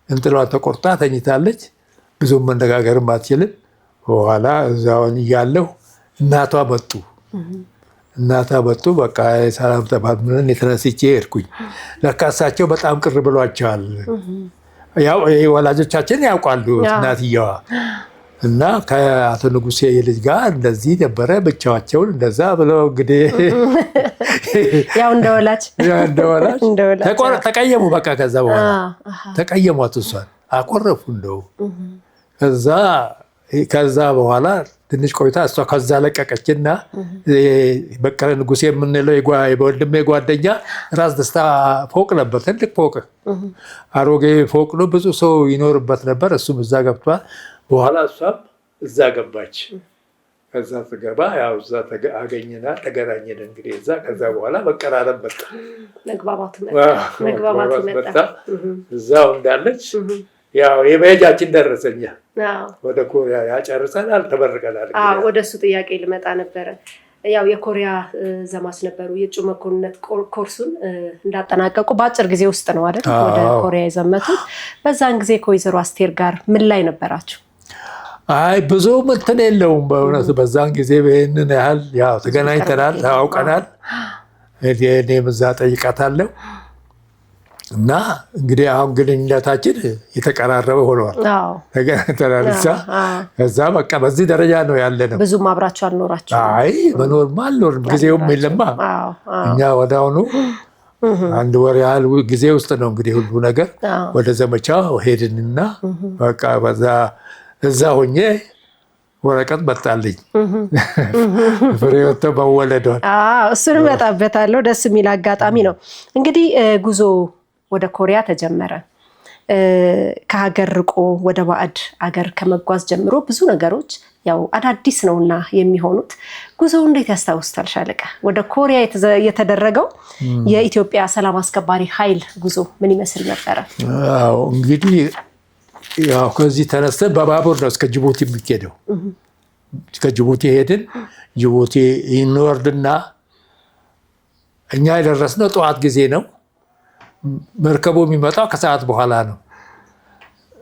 እንጥሏን ተቆርጣ ተኝታለች። ብዙም መነጋገርም አትችልም። በኋላ እዛውን እያለሁ እናቷ መጡ። በቃ ሰላም ተባብለን የተነስቼ ሄድኩኝ። ለካ እሳቸው በጣም ቅር ብሏቸዋል። ያው ወላጆቻችን ያውቃሉ እናትየዋ እና ከአቶ ንጉሴ ልጅ ጋር እንደዚህ ነበረ ብቻቸውን እንደዛ ብለው እንግዲህ ያው እንደወላጅ ተቀየሙ። በቃ ከዛ በኋላ ተቀየሟት። እሷን አኮረፉ እንደው ከዛ በኋላ ትንሽ ቆይታ እሷ ከዛ ለቀቀችና በቀለ ንጉሴ የምንለው የወንድሜ ጓደኛ ራስ ደስታ ፎቅ ነበር፣ ትልቅ ፎቅ፣ አሮጌ ፎቅ ነው። ብዙ ሰው ይኖርበት ነበር። እሱም እዛ ገብቷል። በኋላ እሷም እዛ ገባች። ከዛ ትገባ ያው እዛ አገኘና ተገናኘን። እንግዲህ እዛ ከዛ በኋላ መቀራረብ መጣ፣ መግባባት መጣ። እዛው እንዳለች ያው የመሄጃችን ደረሰኛ ወደ ኮሪያ ያጨርሰናል፣ ተመርቀናል። ወደ እሱ ጥያቄ ልመጣ ነበረ። ያው የኮሪያ ዘማች ነበሩ። የእጩ መኮንነት ኮርሱን እንዳጠናቀቁ በአጭር ጊዜ ውስጥ ነው አይደል ወደ ኮሪያ የዘመቱት። በዛን ጊዜ ከወይዘሮ አስቴር ጋር ምን ላይ ነበራችሁ? አይ ብዙም እንትን የለውም በእውነቱ። በዛን ጊዜ ይህንን ያህል ያው ተገናኝተናል፣ ታውቀናል። እኔም እዛ ጠይቃታለሁ እና እንግዲህ አሁን ግንኙነታችን የተቀራረበ ሆነዋል። ተገናኝተናል። ከዛ በቃ በዚህ ደረጃ ነው ያለ ነው። ብዙም አብራችሁ አልኖራችሁ? አይ መኖርማ አልኖርም፣ ጊዜውም የለማ። እኛ ወዲያውኑ አንድ ወር ያህል ጊዜ ውስጥ ነው እንግዲህ ሁሉ ነገር ወደ ዘመቻ ሄድንና በቃ እዛ ሆኜ ወረቀት መጣልኝ ፍሬወቶ መወለዷል። እሱን እመጣበታለሁ። ደስ የሚል አጋጣሚ ነው። እንግዲህ ጉዞ ወደ ኮሪያ ተጀመረ። ከሀገር ርቆ ወደ ባዕድ አገር ከመጓዝ ጀምሮ ብዙ ነገሮች ያው አዳዲስ ነውና የሚሆኑት። ጉዞው እንዴት ያስታውስታል ሻለቃ? ወደ ኮሪያ የተደረገው የኢትዮጵያ ሰላም አስከባሪ ኃይል ጉዞ ምን ይመስል ነበረ? አዎ እንግዲህ ያው ከዚህ ተነስተን በባቡር ነው እስከ ጅቡቲ የሚሄደው። ከጅቡቲ ሄድን። ጅቡቲ እንወርድና እኛ የደረስነው ጠዋት ጊዜ ነው። መርከቡ የሚመጣው ከሰዓት በኋላ ነው።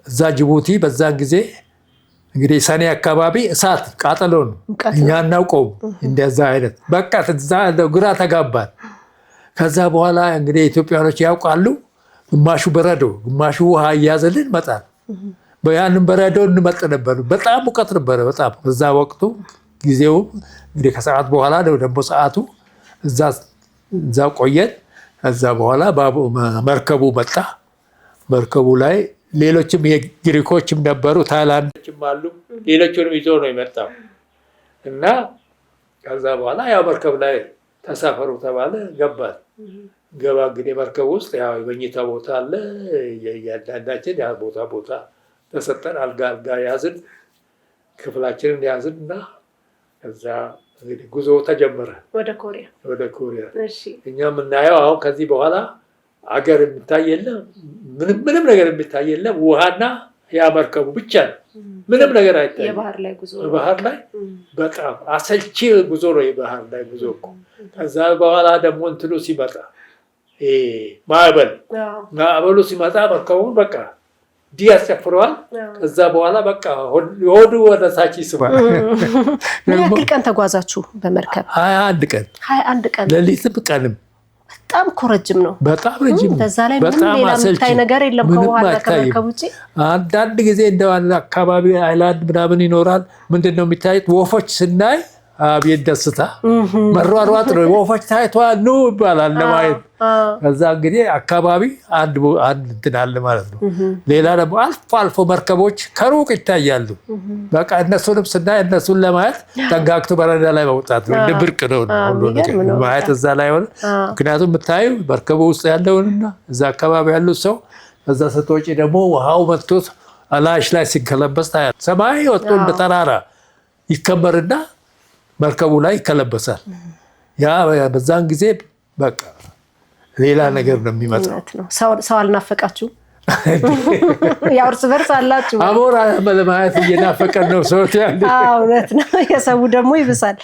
እዛ ጅቡቲ በዛን ጊዜ እንግዲህ ሰኔ አካባቢ እሳት ቃጠሎ ነው። እኛ እናውቀውም እንደዛ አይነት በቃ ግራ ተጋባን። ከዛ በኋላ እንግዲህ ኢትዮጵያኖች ያውቃሉ፣ ግማሹ በረዶ ግማሹ ውሃ እያዘልን መጣል። ያንን በረዶ እንመጥ ነበር። በጣም ሙቀት ነበረ። በጣም እዛ ወቅቱ ጊዜው እንግዲህ ከሰዓት በኋላ ነው ደግሞ ሰዓቱ። እዛ ቆየን። ከዛ በኋላ መርከቡ መጣ። መርከቡ ላይ ሌሎችም የግሪኮችም ነበሩ፣ ታይላንዶችም አሉ። ሌሎቹንም ይዞ ነው የመጣው እና ከዛ በኋላ ያው መርከብ ላይ ተሳፈሩ ተባለ። ገባን። ገባ እንግዲህ መርከብ ውስጥ ያው የመኝታ ቦታ አለ። እያንዳንዳችን ያ ቦታ ተሰጠን። አልጋ ያዝን፣ ክፍላችንን ያዝን እና ከዛ እንግዲህ ጉዞ ተጀመረ ወደ ኮሪያ። እኛ የምናየው አሁን ከዚህ በኋላ አገር የሚታይ የለም፣ ምንም ነገር የሚታይ የለም። ውሃና ያ መርከቡ ብቻ ነው። ምንም ነገር አይታይም። የባህር ላይ በጣም አሰልቺ ጉዞ ነው የባህር ላይ ጉዞ እኮ። ከዛ በኋላ ደግሞ እንትኑ ሲመጣ ማዕበሉ ሲመጣ መርከቡን በቃ ያስጨፍረዋል። ከዛ በኋላ በቃ የሆዱ ወደ ታች ይስባል። ምን ያክል ቀን ተጓዛችሁ በመርከብ? 21 ቀን ሌሊትም ቀንም። በጣም እኮ ረጅም ነው። በጣም ረጅም። በዛ ላይ ምንም ሌላ የምታይ ነገር የለም ከውሃና ከመርከብ ውጭ። አንዳንድ ጊዜ እንደ አካባቢ አይላንድ ምናምን ይኖራል። ምንድነው የሚታዩት? ወፎች ስናይ አቤት ደስታ! መሯሯጥ ነው። ወፎች ታይተዋል ኑ ይባላል ለማየት። ከዛ እንግዲህ አካባቢ አንድ እንትን አለ ማለት ነው። ሌላ ደግሞ አልፎ መርከቦች ከሩቅ ይታያሉ። በቃ እነሱንም ስናይ እነሱን ለማየት ተንጋግቶ በረዳ ላይ መውጣት ነው። እንደ ብርቅ ነው ሁሉ ነገር ማየት እዛ ላይ ሆነ። ምክንያቱም የምታዩ መርከቡ ውስጥ ያለውንና እዛ አካባቢ ያሉት ሰው፣ እዛ ስትወጪ ደግሞ ውሃው መጥቶት አላሽ ላይ ሲከለበስ ታያለሽ። ሰማይ ወጥቶ እንደ ተራራ ይከመርና መርከቡ ላይ ይከለበሳል። ያ በዛን ጊዜ በቃ ሌላ ነገር ነው የሚመጣው። ሰው አልናፈቃችሁ? ያው እርስ በርስ አላችሁ። አሞራ ለማየት እየናፈቀን ነው ሰዎች ያለ። እውነት ነው። የሰው ደግሞ ይብሳል።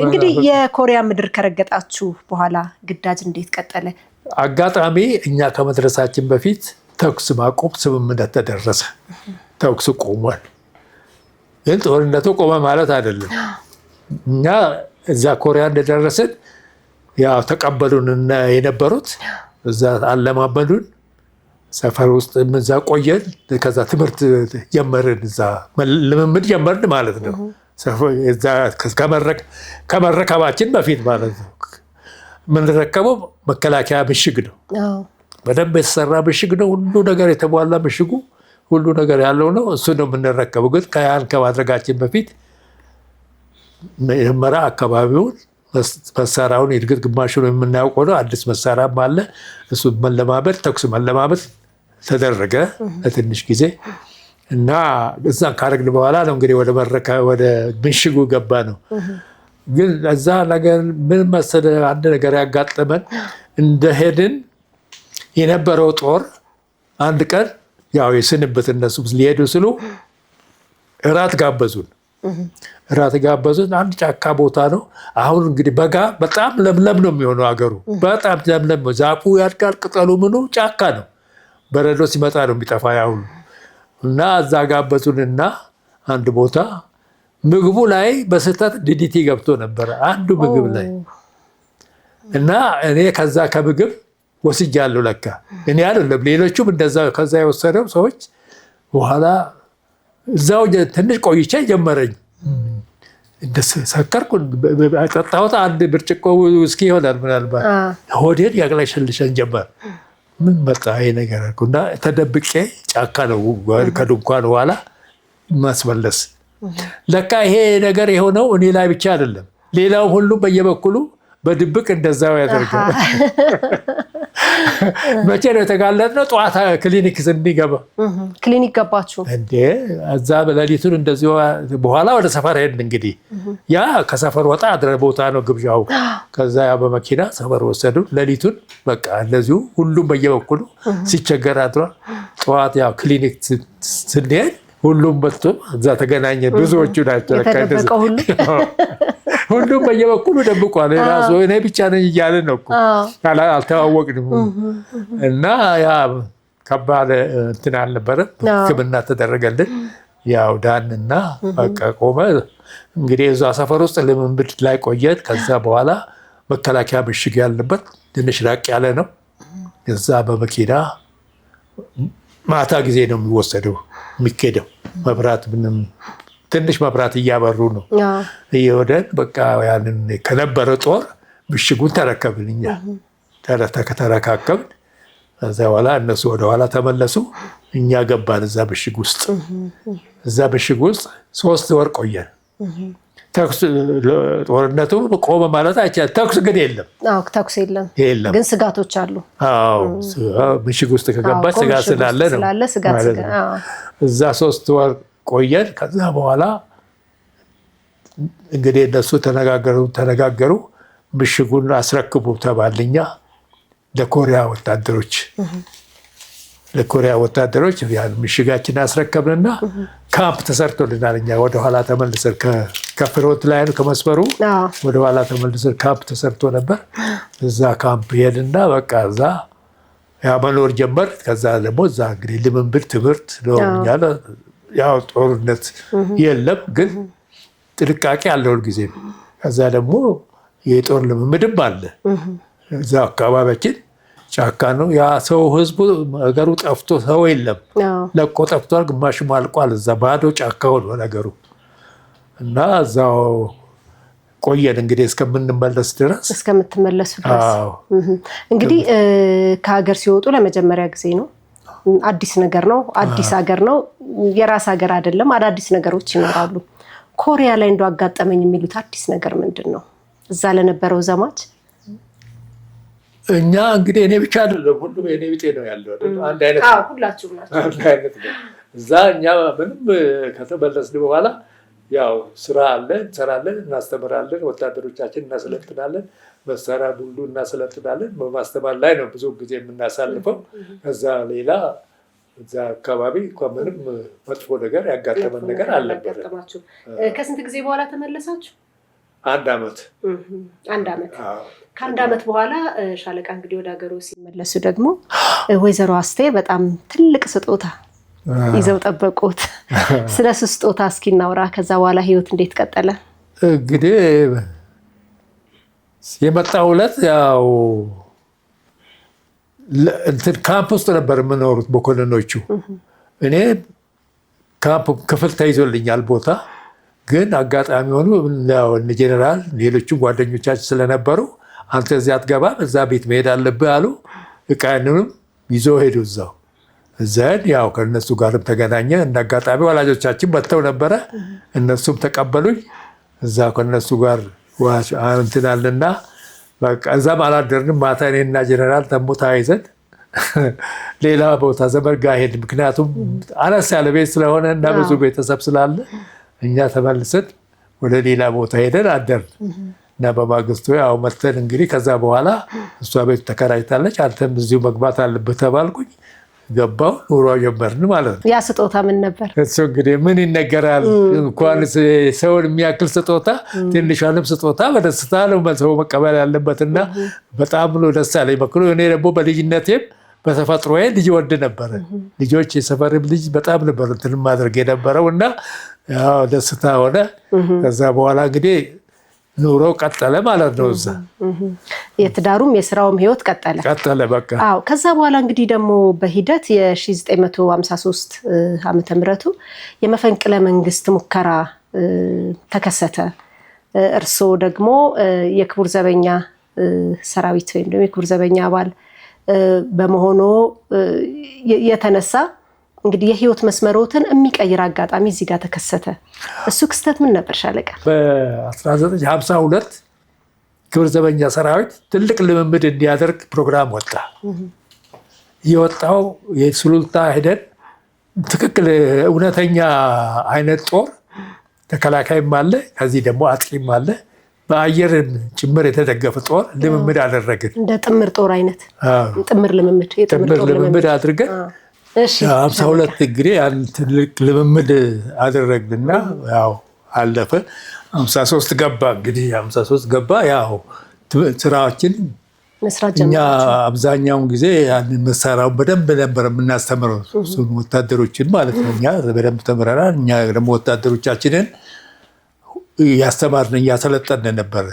እንግዲህ የኮሪያ ምድር ከረገጣችሁ በኋላ ግዳጅ እንዴት ቀጠለ? አጋጣሚ እኛ ከመድረሳችን በፊት ተኩስ ማቆም ስምምነት ተደረሰ። ተኩስ ቆሟል። ግን ጦርነቱ ቆመ ማለት አይደለም። እኛ እዛ ኮሪያ እንደደረስን ያው ተቀበሉን የነበሩት እዛ አለማመዱን። ሰፈር ውስጥ እዛ ቆየን። ከዛ ትምህርት ጀመርን፣ እዛ ልምምድ ጀመርን ማለት ነው። ከመረከባችን በፊት ማለት ነው። የምንረከበው መከላከያ ምሽግ ነው። በደንብ የተሰራ ምሽግ ነው። ሁሉ ነገር የተሟላ ምሽጉ ሁሉ ነገር ያለው ነው። እሱ ነው የምንረከበው። ግን ያን ከማድረጋችን በፊት መጀመሪያ አካባቢውን መሳሪያውን እድገት ግማሹን የምናውቀው ነው። አዲስ መሳሪያም አለ። እሱ መለማመድ ተኩስ መለማመድ ተደረገ ለትንሽ ጊዜ እና እዛን ካረግን በኋላ ነው እንግዲህ ወደ ምሽጉ ገባ ነው። ግን እዛ ነገር ምን መሰለህ አንድ ነገር ያጋጠመን። እንደሄድን የነበረው ጦር አንድ ቀን ያው የስንብት እነሱ ሊሄዱ ስሉ እራት ጋበዙን። አንድ ጫካ ቦታ ነው። አሁን እንግዲህ በጋ በጣም ለምለም ነው የሚሆነው አገሩ። በጣም ለምለም ነው። ዛፉ ያድጋል፣ ቅጠሉ ምኑ ጫካ ነው። በረዶ ሲመጣ ነው የሚጠፋ ያሁኑ እና እዛ ጋበዙንና አንድ ቦታ ምግቡ ላይ በስህተት ዲዲቲ ገብቶ ነበረ አንዱ ምግብ ላይ እና እኔ ከዛ ከምግብ ወስጃለሁ ለካ እኔ አይደለም ሌሎቹም እንደዛ ከዛ የወሰደው ሰዎች። በኋላ እዛው ትንሽ ቆይቼ ጀመረኝ። ሰከርኩ። ጠጣሁት አንድ ብርጭቆ ውስኪ ይሆናል ምናልባት። ሆዴን ያቅለሸልሸን ጀመር። ምን መጣ ይሄ ነገር አልኩና ተደብቄ ጫካ ነው ከድንኳን በኋላ ማስመለስ። ለካ ይሄ ነገር የሆነው እኔ ላይ ብቻ አይደለም፣ ሌላው ሁሉ በየበኩሉ በድብቅ እንደዛው ያደርጋል። መቼ ነው የተጋለጥነው? ጠዋት ክሊኒክ ስንገባ። ክሊኒክ ገባችሁ እንዴ? እዛ በሌሊቱን እንደዚህ በኋላ ወደ ሰፈር ሄድን። እንግዲህ ያ ከሰፈር ወጣ አድረ ቦታ ነው ግብዣው። ከዛ ያ በመኪና ሰፈር ወሰዱ። ሌሊቱን በቃ እንደዚሁ ሁሉም በየበኩሉ ሲቸገር አድሯል። ጠዋት ያው ክሊኒክ ስንሄድ ሁሉም መጥቶ እዛ ተገናኘ። ብዙዎቹ ናቸው የተደበቀው ሁሉ ሁሉም በየበኩሉ ደብቋል። ራሱ እኔ ብቻ ነኝ እያለ ነው እኮ አልተዋወቅንም። እና ያ ከባድ እንትን አልነበረም። ሕክምና ተደረገልን። ያው ዳንና በቃ ቆመ። እንግዲህ እዛ ሰፈር ውስጥ ልምምድ ላይ ቆየን። ከዛ በኋላ መከላከያ ምሽግ ያለበት ትንሽ ራቅ ያለ ነው። እዛ በመኪና ማታ ጊዜ ነው የሚወሰደው የሚኬደው። መብራት ምንም ትንሽ መብራት እያበሩ ነው እየወደን በቃ ያንን ከነበረ ጦር ምሽጉን ተረከብን። እኛ ተረካከብን። ከዛ በኋላ እነሱ ወደኋላ ተመለሱ። እኛ ገባን እዛ ምሽግ ውስጥ። እዛ ምሽግ ውስጥ 3 ወር ቆየን። ተኩስ ጦርነቱ ቆመ ማለት አይቻልም። ተኩስ ግን የለም። ተኩስ የለም፣ ግን ስጋቶች አሉ። ምሽግ ውስጥ ከገባች ስጋት ስላለ ነው። እዛ 3 ወር ቆየን። ከዛ በኋላ እንግዲህ እነሱ ተነጋገሩ። ምሽጉን አስረክቡ ተባልኛ ለኮሪያ ወታደሮች ያን ምሽጋችን አስረከብንና ካምፕ ተሰርቶልናል። እኛ ወደኋላ ተመልሰን ከፍሮንት ላይ ከመስመሩ ወደኋላ ተመልሰን ካምፕ ተሰርቶ ነበር። እዛ ካምፕ ሄድና በቃ እዛ ያ መኖር ጀመር። ከዛ ደግሞ እዛ እንግዲህ ልምምድ ትምህርት ነው። ያው ጦርነት የለም ግን ጥንቃቄ አለ ሁልጊዜ። ከዛ ደግሞ የጦር ልምምድም አለ። እዛ አካባቢያችን ጫካ ነው። ያ ሰው ህዝቡ ነገሩ ጠፍቶ ሰው የለም፣ ለቆ ጠፍቷል። ግማሽም አልቋል። እዛ ባዶ ጫካ ሆኖ ነገሩ እና እዛው ቆየን እንግዲህ እስከምንመለስ ድረስ። እስከምትመለሱ ድረስ እንግዲህ ከሀገር ሲወጡ ለመጀመሪያ ጊዜ ነው። አዲስ ነገር ነው። አዲስ ሀገር ነው። የራስ ሀገር አይደለም። አዳዲስ ነገሮች ይኖራሉ። ኮሪያ ላይ እንደው አጋጠመኝ የሚሉት አዲስ ነገር ምንድን ነው? እዛ ለነበረው ዘማች እኛ እንግዲህ እኔ ብቻ አይደለም፣ ሁሉም የኔ ቢጤ ነው ያለው። አንድ አይነት ነው፣ ሁላችሁም ናችሁ። አንድ አይነት ነው። እዛ እኛ ምንም ከተመለስን በኋላ ያው ስራ አለ፣ እንሰራለን፣ እናስተምራለን፣ ወታደሮቻችን እናሰለጥናለን፣ መሳሪያ ሁሉ እናሰለጥናለን። በማስተማር ላይ ነው ብዙ ጊዜ የምናሳልፈው። ከዛ ሌላ እዛ አካባቢ ምንም መጥፎ ነገር ያጋጠመን ነገር አልነበረም። ከስንት ጊዜ በኋላ ተመለሳችሁ? 1 ዓመት። 1 ዓመት። ከ1 ዓመት በኋላ ሻለቃ እንግዲህ ወደ ሀገሩ ሲመለሱ ደግሞ ወይዘሮ አስቴር በጣም ትልቅ ስጦታ ይዘው ጠበቁት። ስለሱ ስጦታ እስኪ እናውራ። ከዛ በኋላ ህይወት እንዴት ቀጠለ? እንግዲህ የመጣው ዕለት ያው እንትን ካምፕ ውስጥ ነበር የምኖሩት መኮንኖቹ። እኔ ካምፕ ክፍል ተይዞልኛል ቦታ። ግን አጋጣሚ ሆኑ እነ ጄኔራል ሌሎቹም ጓደኞቻችን ስለነበሩ አንተ እዚያ አትገባም፣ እዛ ቤት መሄድ አለብህ አሉ። እቃዬንም ይዞ ሄዱ እዛው። እዛን ያው ከእነሱ ጋርም ተገናኘ። እንደ አጋጣሚ ወላጆቻችን መጥተው ነበረ፣ እነሱም ተቀበሉኝ። እዛ ከእነሱ ጋር እንትን አለና በቃ እዛም አላደርንም። ማታ እኔና ጄኔራል ደግሞ ተያይዘን ሌላ ቦታ ዘመድ ጋር ሄድን። ምክንያቱም አነስ ያለ ቤት ስለሆነ እና ብዙ ቤተሰብ ስላለ እኛ ተመልሰን ወደ ሌላ ቦታ ሄደን አደርን እና በማግስቱ ያው መተን እንግዲህ ከዛ በኋላ እሷ ቤት ተከራይታለች፣ አንተም እዚሁ መግባት አለብህ ተባልኩኝ። ገባው ኑሮ ጀመርን ማለት ነው። ያ ስጦታ ምን ነበር? እሱ እንግዲህ ምን ይነገራል። እንኳን ሰውን የሚያክል ስጦታ ትንሿንም ስጦታ በደስታ ነው ሰው መቀበል ያለበትና በጣም ነው ደስ ያለኝ። በኩሉ እኔ ደግሞ በልጅነቴም በተፈጥሮዬ ልጅ ወድ ነበረ። ልጆች የሰፈርም ልጅ በጣም ነበር እንትን ማድረግ የነበረው እና ያው ደስታ ሆነ። ከዛ በኋላ እንግዲህ ኑሮ ቀጠለ ማለት ነው። እዛ የትዳሩም የስራውም ህይወት ቀጠለ በቃ። አዎ። ከዛ በኋላ እንግዲህ ደግሞ በሂደት የ1953 ዓመተ ምህረቱ የመፈንቅለ መንግስት ሙከራ ተከሰተ። እርስዎ ደግሞ የክቡር ዘበኛ ሰራዊት ወይም ደግሞ የክቡር ዘበኛ አባል በመሆኑ የተነሳ እንግዲህ የህይወት መስመሮትን የሚቀይር አጋጣሚ እዚህ ጋር ተከሰተ። እሱ ክስተት ምን ነበር ሻለቃ? በ1952 ክቡር ዘበኛ ሰራዊት ትልቅ ልምምድ እንዲያደርግ ፕሮግራም ወጣ። የወጣው የሱሉልታ ሄደን ትክክል እውነተኛ አይነት ጦር ተከላካይም አለ፣ ከዚህ ደግሞ አጥቂም አለ፣ በአየር ጭምር የተደገፈ ጦር ልምምድ አደረግን። እንደ ጥምር ጦር አይነት ጥምር ልምምድ አድርገን 52 እንግዲህ ያን ትልቅ ልምምድ አደረግንና ያው አለፈ። 53 ገባ እንግዲህ 53 ገባ። ያው ስራዎችን እኛ አብዛኛውን ጊዜ ያንን መሳሪያውን በደንብ ነበር የምናስተምረው እሱን ወታደሮችን ማለት ነው። እኛ በደንብ ተምረናል። እኛ ደግሞ ወታደሮቻችንን ያስተማርን እያሰለጠን ነበር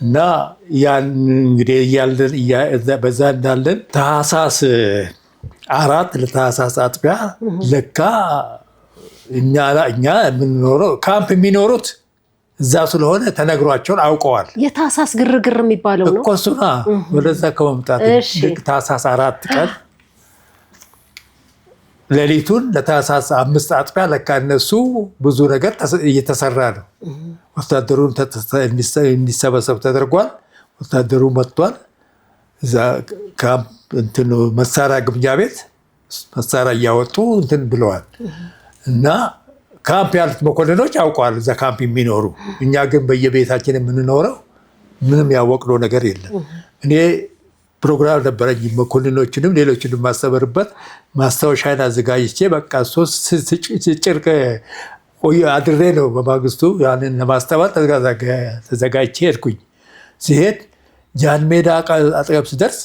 እና ያን እንግዲህ እያለን በዛ እንዳለን ታህሳስ 4 ለታህሳስ አጥቢያ ለካ እኛ የምንኖረው ካምፕ የሚኖሩት እዛ ስለሆነ ተነግሯቸውን አውቀዋል። የታህሳስ ግርግር የሚባለው ነው እኮ እሱና ወደዛ ከመምጣት ልክ ታህሳስ 4 ቀን ሌሊቱን ለታህሳስ 5 አጥቢያ ለካ እነሱ ብዙ ነገር እየተሰራ ነው። ወታደሩን እንዲሰበሰብ ተደርጓል። ወታደሩ መጥቷል። እዛ ካምፕ መሳሪያ ግምጃ ቤት መሳሪያ እያወጡ እንትን ብለዋል እና ካምፕ ያሉት መኮንኖች ያውቀዋል እዛ ካምፕ የሚኖሩ። እኛ ግን በየቤታችን የምንኖረው ምንም ያወቅነው ነገር የለም። እኔ ፕሮግራም ነበረኝ መኮንኖችንም ሌሎችንም ማስተምርበት ማስታወሻን አዘጋጅቼ በቃ 3 ጭርቅ አድሬ ነው በማግስቱ ያንን ለማስተማር ተዘጋጅቼ ሄድኩኝ። ሲሄድ ጃን ሜዳ አጠገብ ስደርስ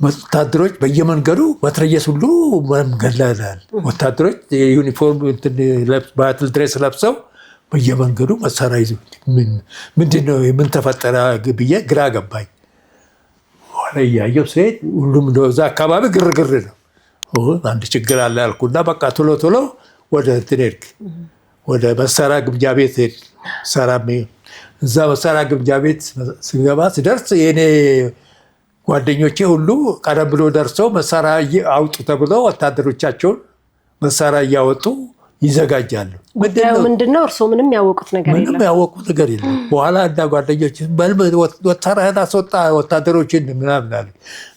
ወታደሮች በየመንገዱ መትረየስ ሁሉ መንገድ ላይ ወታደሮች ዩኒፎርም ባትል ድሬስ ለብሰው በየመንገዱ መሳሪያ ይዘው ምንድነው ምን ተፈጠረ ብዬ ግራ ገባኝ። ኋላ እያየሁ ስሄድ ሁሉም እዛ አካባቢ ግርግር ነው። አንድ ችግር አለ ያልኩና በቃ ቶሎ ወደ እንትን ሄድክ ወደ መሳሪያ ግምጃ ቤት ሄድ እዛ መሳሪያ ግምጃ ቤት ስገባ ስደርስ የኔ ጓደኞቼ ሁሉ ቀደም ብሎ ደርሰው መሳሪያ አውጡ ተብለው ወታደሮቻቸውን መሳሪያ እያወጡ ይዘጋጃሉ። ምንድነው እርስዎ ምንም ያወቁት ነገር የለም? ምንም ያወቁት ነገር የለም። በኋላ እንዳ ጓደኞች ወታደሮችን አስወጣ ወታደሮችን ምናምን አሉ።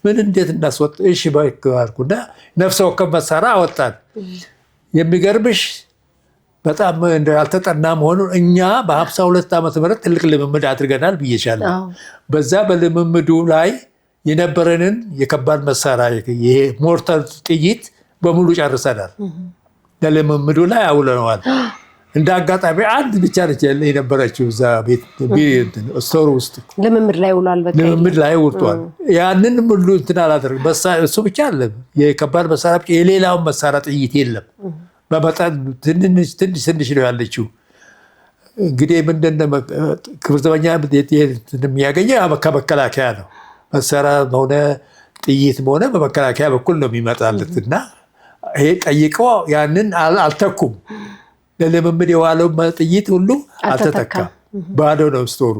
ምን እንዴት እናስወጣ? እሺ ባልኩና ነፍሰ ወከፍ መሳሪያ አወጣን። የሚገርምሽ በጣም ያልተጠና መሆኑን እኛ በ52 ዓመተ ምህረት ትልቅ ልምምድ አድርገናል ብዬሻለሁ። በዛ በልምምዱ ላይ የነበረንን የከባድ መሳሪያ ይሄ ሞርተር ጥይት በሙሉ ጨርሰናል። ለልምምዱ ላይ አውለነዋል። እንደ አጋጣሚ አንድ ብቻ ነች የነበረችው እዛ ቤት ስቶር ውስጥ ልምምድ ላይ ውሏል። በቃ ልምምድ ላይ ውርቷል። ያንን ሁሉ እንትን አላደረግም። እሱ ብቻ አለ የከባድ መሳሪያ ብቻ የሌላውን መሳሪያ ጥይት የለም። በመጠን ትንሽ ነው ያለችው። እንግዲህ ምንድነው ክብር ዘበኛ የሚያገኘው ከመከላከያ ነው። መሳሪያ ሆነ ጥይት ሆነ በመከላከያ በኩል ነው የሚመጣለት እና ይሄ ጠይቀው ያንን አልተኩም። ለልምምድ የዋለው ጥይት ሁሉ አልተተካም። ባዶ ነው ስቶሩ።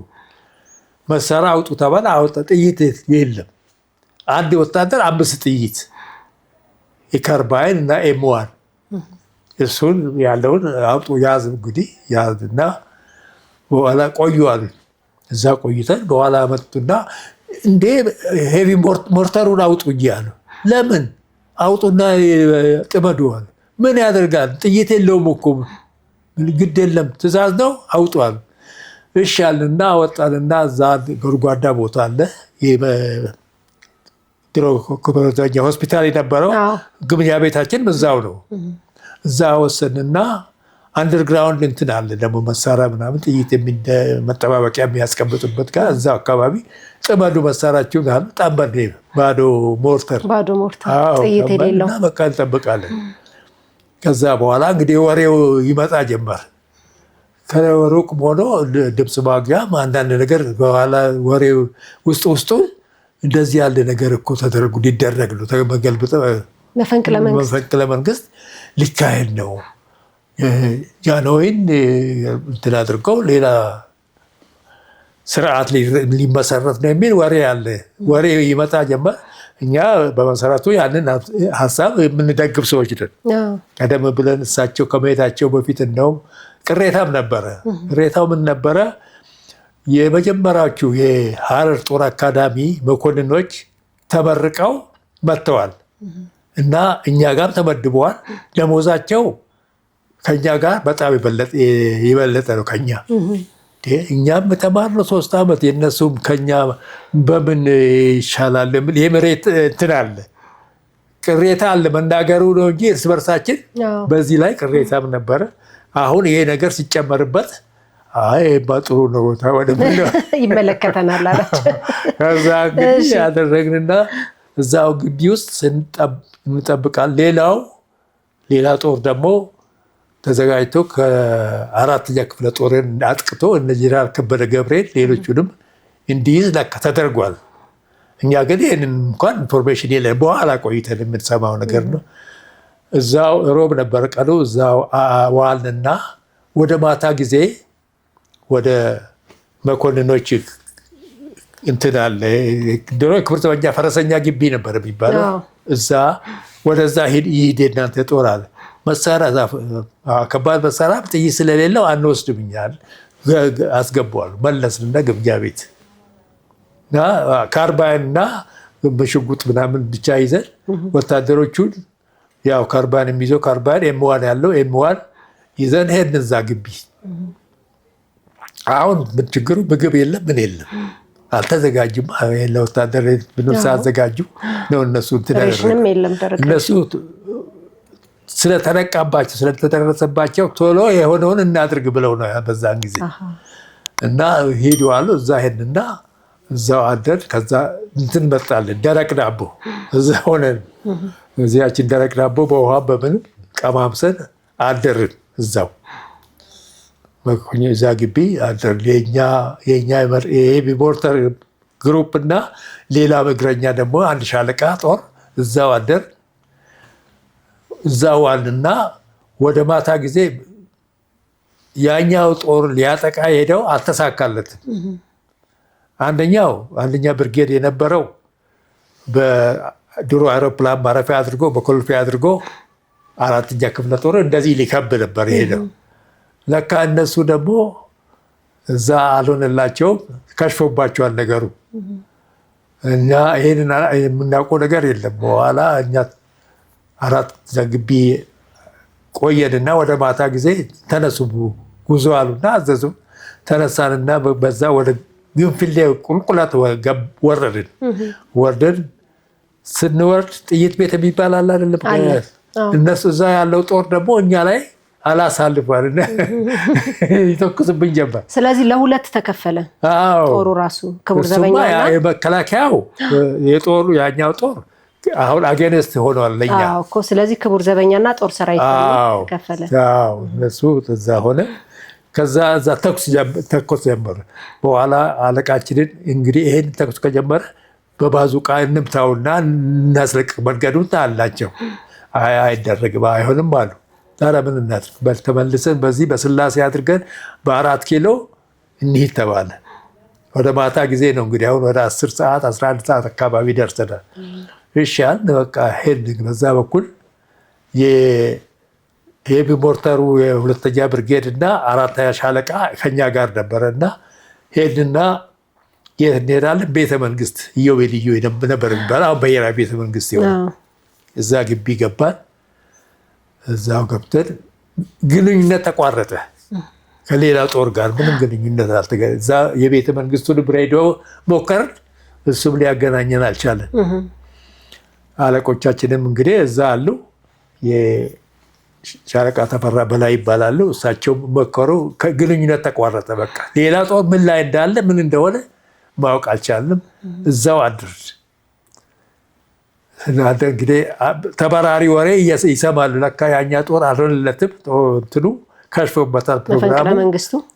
መሳሪያ አውጡ ተባለ፣ አወጣ። ጥይት የለም። አንድ ወታደር 5 ጥይት የካርባይን እና ኤም1 እሱን ያለውን አውጡ ያዝ እንግዲህ ያዝና በኋላ ቆዩ አሉ። እዛ ቆይተን በኋላ መጡና እንዴ ሄቪ ሞርተሩን አውጡ እንጂ አሉ። ለምን አውጡና ጥመዱ አሉ። ምን ያደርጋል ጥይት የለውም እኮ ግድ የለም ትእዛዝ ነው አውጡ አሉ። እሺ አልንና አወጣንና እዛ ጎድጓዳ ቦታ አለ ድሮ ኮበረኛ ሆስፒታል የነበረው ግምጃ ቤታችን እዛው ነው። እዛ ወሰንና አንደርግራውንድ እንትን አለ ደግሞ መሳሪያ ምናምን ጥይት መጠባበቂያ የሚያስቀምጡበት ጋር እዛ አካባቢ ጥመዱ መሳሪያችሁ ጋር ጣምበን ባዶ ሞርተር ጥይት የሌለው በቃ እንጠብቃለን። ከዛ በኋላ እንግዲህ ወሬው ይመጣ ጀመር። ከሩቅ ሆኖ ድምፅ ማጉያ አንዳንድ ነገር በኋላ ወሬው ውስጡ እንደዚህ ያለ ነገር እኮ ተደረጉ ሊደረግ ነው ተገልብጠ መፈንቅለ መንግስት ሊካሄድ ነው ጃንሆይን እንትን አድርገው ሌላ ስርዓት ሊመሰረት ነው የሚል ወሬ አለ። ወሬ ይመጣ ጀመር። እኛ በመሰረቱ ያንን ሀሳብ የምንደግፍ ሰዎች ነን። ቀደም ብለን እሳቸው ከመሄዳቸው በፊት እንደውም ቅሬታም ነበረ። ቅሬታው ምን ነበረ? የመጀመሪያዎቹ የሐረር ጦር አካዳሚ መኮንኖች ተመርቀው መጥተዋል እና እኛ ጋር ተመድበዋል። ደሞዛቸው ከኛ ጋር በጣም የበለጠ ነው ከኛ። እኛም ተማርነው 3 ዓመት የነሱም ከኛ በምን ይሻላል የሚል የመሬት እንትን አለ፣ ቅሬታ አለ። መናገሩ ነው እንጂ እርስ በርሳችን በዚህ ላይ ቅሬታም ነበረ። አሁን ይሄ ነገር ሲጨመርበት አይ ጥሩ ነው ይመለከተናል አላቸው። ከዛ እንግዲህ ያደረግንና እዛው ግቢ ውስጥ እንጠብቃለን። ሌላ ጦር ደግሞ ተዘጋጅቶ ከ4ኛ ክፍለ ጦርን አጥቅቶ እነ ጄኔራል ከበደ ገብርኤል ሌሎቹንም እንዲይዝ ለካ ተደርጓል። እኛ ግን ይህንን እንኳን ኢንፎርሜሽን የለን፣ በኋላ ቆይተን የምንሰማው ነገር ነው። እዛው ሮብ ነበር ቀኑ። እዛው ዋልንና ወደ ማታ ጊዜ ወደ መኮንኖች እንትን አለ ድሮ ክብር ዘበኛ ፈረሰኛ ግቢ ነበር የሚባለው። እዛ ወደዛ ይሂድ የእናንተ ጦር አለ። መሳሪያ ከባድ መሳሪያ ጥይት ስለሌለው አንወስድም እኛል አስገባዋል። መለስንና ግምጃ ቤት ካርባይን እና በሽጉጥ ምናምን ብቻ ይዘን ወታደሮቹን ያው ካርባይን የሚይዘው ካርባይን ኤምዋን ያለው ኤምዋን ይዘን ሄድን እዛ ግቢ። አሁን ችግሩ ምግብ የለም ምን የለም አልተዘጋጅም። ለወታደር ምንም ሳያዘጋጁ ነው እነሱ እነሱ ስለተነቃባቸው ስለተደረሰባቸው ቶሎ የሆነውን እናድርግ ብለው ነው በዛን ጊዜ እና ሄዱ አሉ። እዛ ሄድንና እዛው አደር። ከዛ እንትን መጣልን ደረቅ ዳቦ እዛ ሆነን እዚያችን ደረቅ ዳቦ በውሃ በምንም ቀማምሰን አደርን እዛው እዛ ግቢ አደርን። የኛ ሞርተር ግሩፕ እና ሌላ እግረኛ ደግሞ አንድ ሻለቃ ጦር እዛው አደር። እዛው ዋልና ወደ ማታ ጊዜ ያኛው ጦር ሊያጠቃ ሄደው አልተሳካለትም። አንደኛ ብርጌድ የነበረው በድሮ አውሮፕላን ማረፊያ አድርጎ በኮልፌ አድርጎ 4ኛ ክፍለ ጦር እንደዚህ ሊከብ ነበር የሄደው። ለካ እነሱ ደግሞ እዛ አልሆነላቸውም፣ ከሽፎባቸዋል ነገሩ። እኛ ይሄንን የምናውቀው ነገር የለም። በኋላ እኛ 4 ግቢ ቆየንና ወደ ማታ ጊዜ ተነሱ ጉዞ አሉና አዘዙ። ተነሳንና በዛ ወደ ግንፍሌ ቁልቁለት ወረድን። ስንወርድ ጥይት ቤት የሚባል አለ አይደለም? እነሱ እዛ ያለው ጦር ደግሞ እኛ ላይ አላሳልፏል ይተኩስብን ጀመር። ስለዚህ ለሁለት ተከፈለ ጦሩ ራሱ ክቡር ዘበኛና የመከላከያው የጦሩ ያኛው ጦር አሁን አገነስት ሆኗል ለኛ እኮ። ስለዚህ ክቡር ዘበኛና ጦር ሰራዊት ተከፈለ። እነሱ እዛ ሆነ። ከዛ እዛ ተኩስ ጀመረ። በኋላ አለቃችንን እንግዲህ ይሄን ተኩስ ከጀመረ በባዙቃ እንምታውና እናስለቅቅ መንገዱን አላቸው። አይደረግም አይሆንም አሉ። ታዲያ ምን እናድርግ? ተመልሰን በዚህ በስላሴ አድርገን በ4 ኪሎ እንሂድ ተባለ። ወደ ማታ ጊዜ ነው እንግዲህ አሁን ወደ 10 ሰዓት 11 ሰዓት አካባቢ ደርሰናል። ይሻል በቃ ሄድን። በዛ በኩል የሄቪ ሞርተሩ የ2ኛ ብርጌድ እና 4ኛ ሻለቃ ከኛ ጋር ነበረ እና ሄድንና የት እንሄዳለን? ቤተ መንግስት ኢዮቤልዩ ነበር የሚባል አሁን ብሔራዊ ቤተ መንግስት ይሆናል። እዛ ግቢ ገባን። እዛው ገብተን ግንኙነት ተቋረጠ ከሌላ ጦር ጋር ምንም ግንኙነት አልተገኘ። እዛ የቤተ መንግስቱን ሬዲዮ ሞከርን፣ እሱም ሊያገናኘን አልቻለን። አለቆቻችንም እንግዲህ እዛ አሉ። የሻለቃ ተፈራ በላይ ይባላሉ። እሳቸው መከሩ፣ ግንኙነት ተቋረጠ። በቃ ሌላ ጦር ምን ላይ እንዳለ ምን እንደሆነ ማወቅ አልቻልንም። እዛው አድር እንግዲህ ተበራሪ ወሬ ይሰማሉ። ለካ ያኛ ጦር አልሆነለትም፣ እንትኑ ከሽፎበታል ፕሮግራሙ።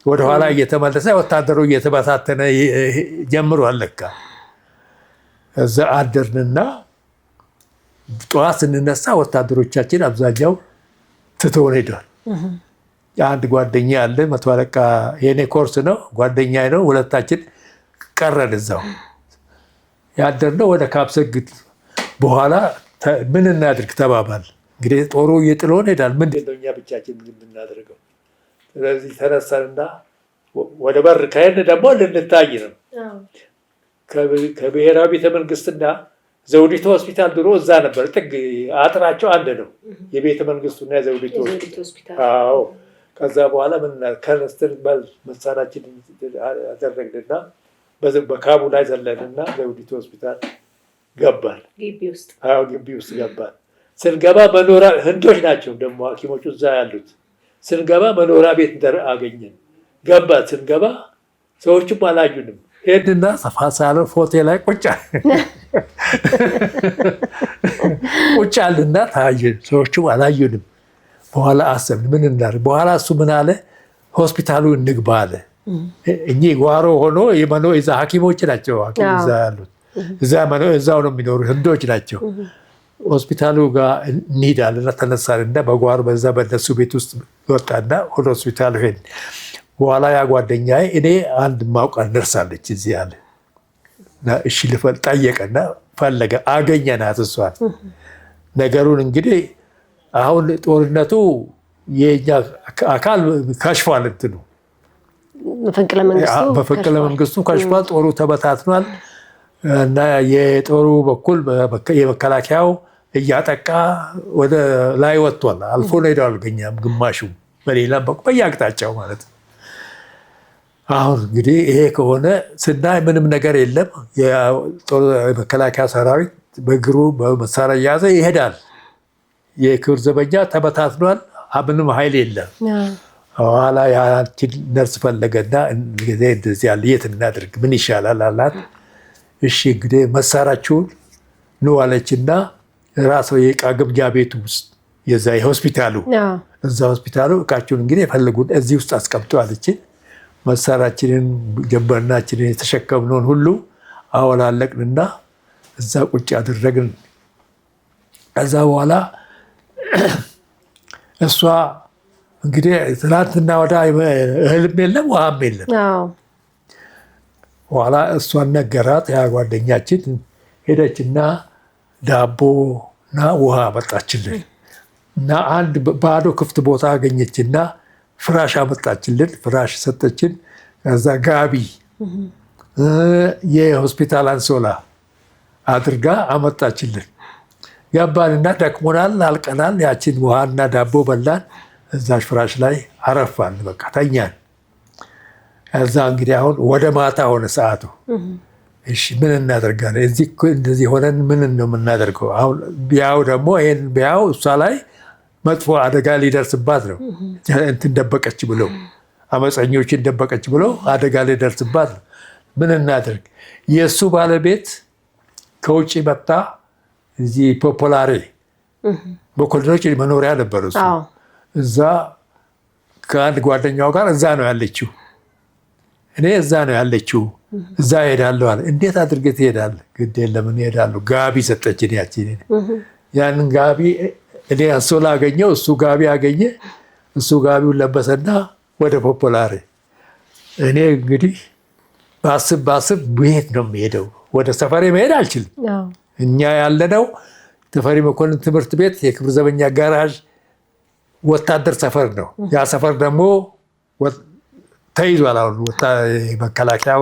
ወደኋላ እየተመለሰ ወታደሩ እየተበታተነ ጀምሯል። ለካ እዛ አደርንና ጠዋት ስንነሳ ወታደሮቻችን አብዛኛው ትተውን ሄደዋል። አንድ ጓደኛ አለ፣ መቶ አለቃ የኔ ኮርስ ነው ጓደኛ ነው። ሁለታችን ቀረን እዛው ያደርነው ወደ ካፕሰግት። በኋላ ምን እናድርግ ተባባል። እንግዲህ ጦሩ እየጥሎን ሄዳል። ምንድን ነው እኛ ብቻችን የምናደርገው? ስለዚህ ተነሳንና ወደ በር ከሄድን ደግሞ ልንታይ ነው። ከብሔራዊ ቤተመንግስትና ዘውዲቱ ሆስፒታል ድሮ እዛ ነበር። ጥግ አጥራቸው አንድ ነው፣ የቤተ መንግስቱና የዘውዲቱ ሆስፒታል። አዎ። ከዛ በኋላ ምን ከነስተን መሳሪያችን አደረግንና በካቡ ላይ ዘለንና ዘውዲቱ ሆስፒታል ገባል። ግቢ ውስጥ ገባል። ስንገባ ህንዶች ናቸው ደግሞ ሐኪሞቹ እዛ ያሉት። ስንገባ መኖሪያ ቤት አገኘን። ገባን። ስንገባ ሰዎቹም አላዩንም። ሄድና ሰፋ ሳለ ፎቴ ላይ ቁጭ አልና ታየን። ሰዎቹም አላዩንም። በኋላ አሰብን ምን እናድርግ። በኋላ እሱ ምን አለ፣ ሆስፒታሉ እንግባ አለ። እኚህ ጓሮ ሆኖ እዛ ሐኪሞች ናቸው እዛ ያሉት፣ እዛው ነው የሚኖሩ ህንዶች ናቸው። ሆስፒታሉ ጋር እንሂዳልና ተነሳንና በጓሮ በዛ በነሱ ቤት ውስጥ ወጣና ወደ ሆስፒታሉ ሄድ። በኋላ ያ ጓደኛዬ እኔ አንድ ማውቃት ደርሳለች እዚህ አለ። እሺ ልፈል ጠየቀና ፈለገ፣ አገኘናት እሷን። ነገሩን እንግዲህ አሁን ጦርነቱ የኛ አካል ከሽፏል፣ እንትኑ መፈንቅለ መንግስቱ ከሽፏል፣ ጦሩ ተበታትኗል። እና የጦሩ በኩል የመከላከያው እያጠቃ ወደ ላይ ወጥቷል። አልፎ ነው ሄደዋል። ግማሹ በሌላ በየአቅጣጫው ማለት ነው። አሁን እንግዲህ ይሄ ከሆነ ስናይ ምንም ነገር የለም። የመከላከያ ሰራዊት በእግሩ በመሳሪያ እያዘ ይሄዳል። የክብር ዘበኛ ተበታትኗል። ምንም ኃይል የለም። ኋላ ያችን ነርስ ፈለገና እንደዚህ ያለ የት እናድርግ ምን ይሻላል አላት። እሺ እንግዲህ መሳሪያችሁን ኑ አለችና ራሱ የዕቃ ግምጃ ቤቱ ውስጥ የዛ የሆስፒታሉ እዛ ሆስፒታሉ ዕቃችሁን እንግዲህ የፈለጉን እዚህ ውስጥ አስቀምጡ አለችን። መሳሪያችንን ጀበርናችንን የተሸከምነውን ሁሉ አወላለቅንና እዛ ቁጭ አደረግን። ከዛ በኋላ እሷ እንግዲህ ትናንትና ወዳ እህልም የለም ውሃም የለም። በኋላ እሷን ነገራት። ያ ጓደኛችን ሄደችና ዳቦና ውሃ መጣችልን እና አንድ ባዶ ክፍት ቦታ አገኘችና ፍራሽ አመጣችልን። ፍራሽ ሰጠችን። ከዛ ጋቢ የሆስፒታል አንሶላ አድርጋ አመጣችልን። ገባንና ደክሞናል፣ አልቀናል። ያችን ውሃና ዳቦ በላን። እዛች ፍራሽ ላይ አረፋን። በቃ ተኛን። ከዛ እንግዲህ አሁን ወደ ማታ ሆነ ሰዓቱ። እሺ ምን እናደርጋለን? እዚህ እንደዚህ ሆነን ምን ነው የምናደርገው? አሁን ቢያው ደግሞ ይሄን ቢያው እሷ ላይ መጥፎ አደጋ ሊደርስባት ነው። እንትን ደበቀች ብለው አመፀኞችን ደበቀች ብለው አደጋ ሊደርስባት ነው። ምን እናደርግ? የእሱ ባለቤት ከውጭ መጣ። እዚህ ፖፖላሬ በኮሎኔሎች መኖሪያ ነበሩ። እዛ ከአንድ ጓደኛው ጋር እዛ ነው ያለችው። እኔ እዛ ነው ያለችው፣ እዛ እሄዳለሁ አለ። እንዴት አድርገህ ትሄዳለህ? ግድ የለም እኔ እሄዳለሁ። ጋቢ ሰጠችን። ያንን ጋቢ እኔ አንሶላ አገኘው፣ እሱ ጋቢ አገኘ። እሱ ጋቢውን ለበሰና ወደ ፖፖላሬ። እኔ እንግዲህ ባስብ ቤት ነው የሚሄደው። ወደ ሰፈሬ መሄድ አልችልም። እኛ ያለነው ተፈሪ መኮንን ትምህርት ቤት የክብር ዘበኛ ጋራዥ ወታደር ሰፈር ነው። ያ ሰፈር ደግሞ ተይዟል። አሁን መከላከያ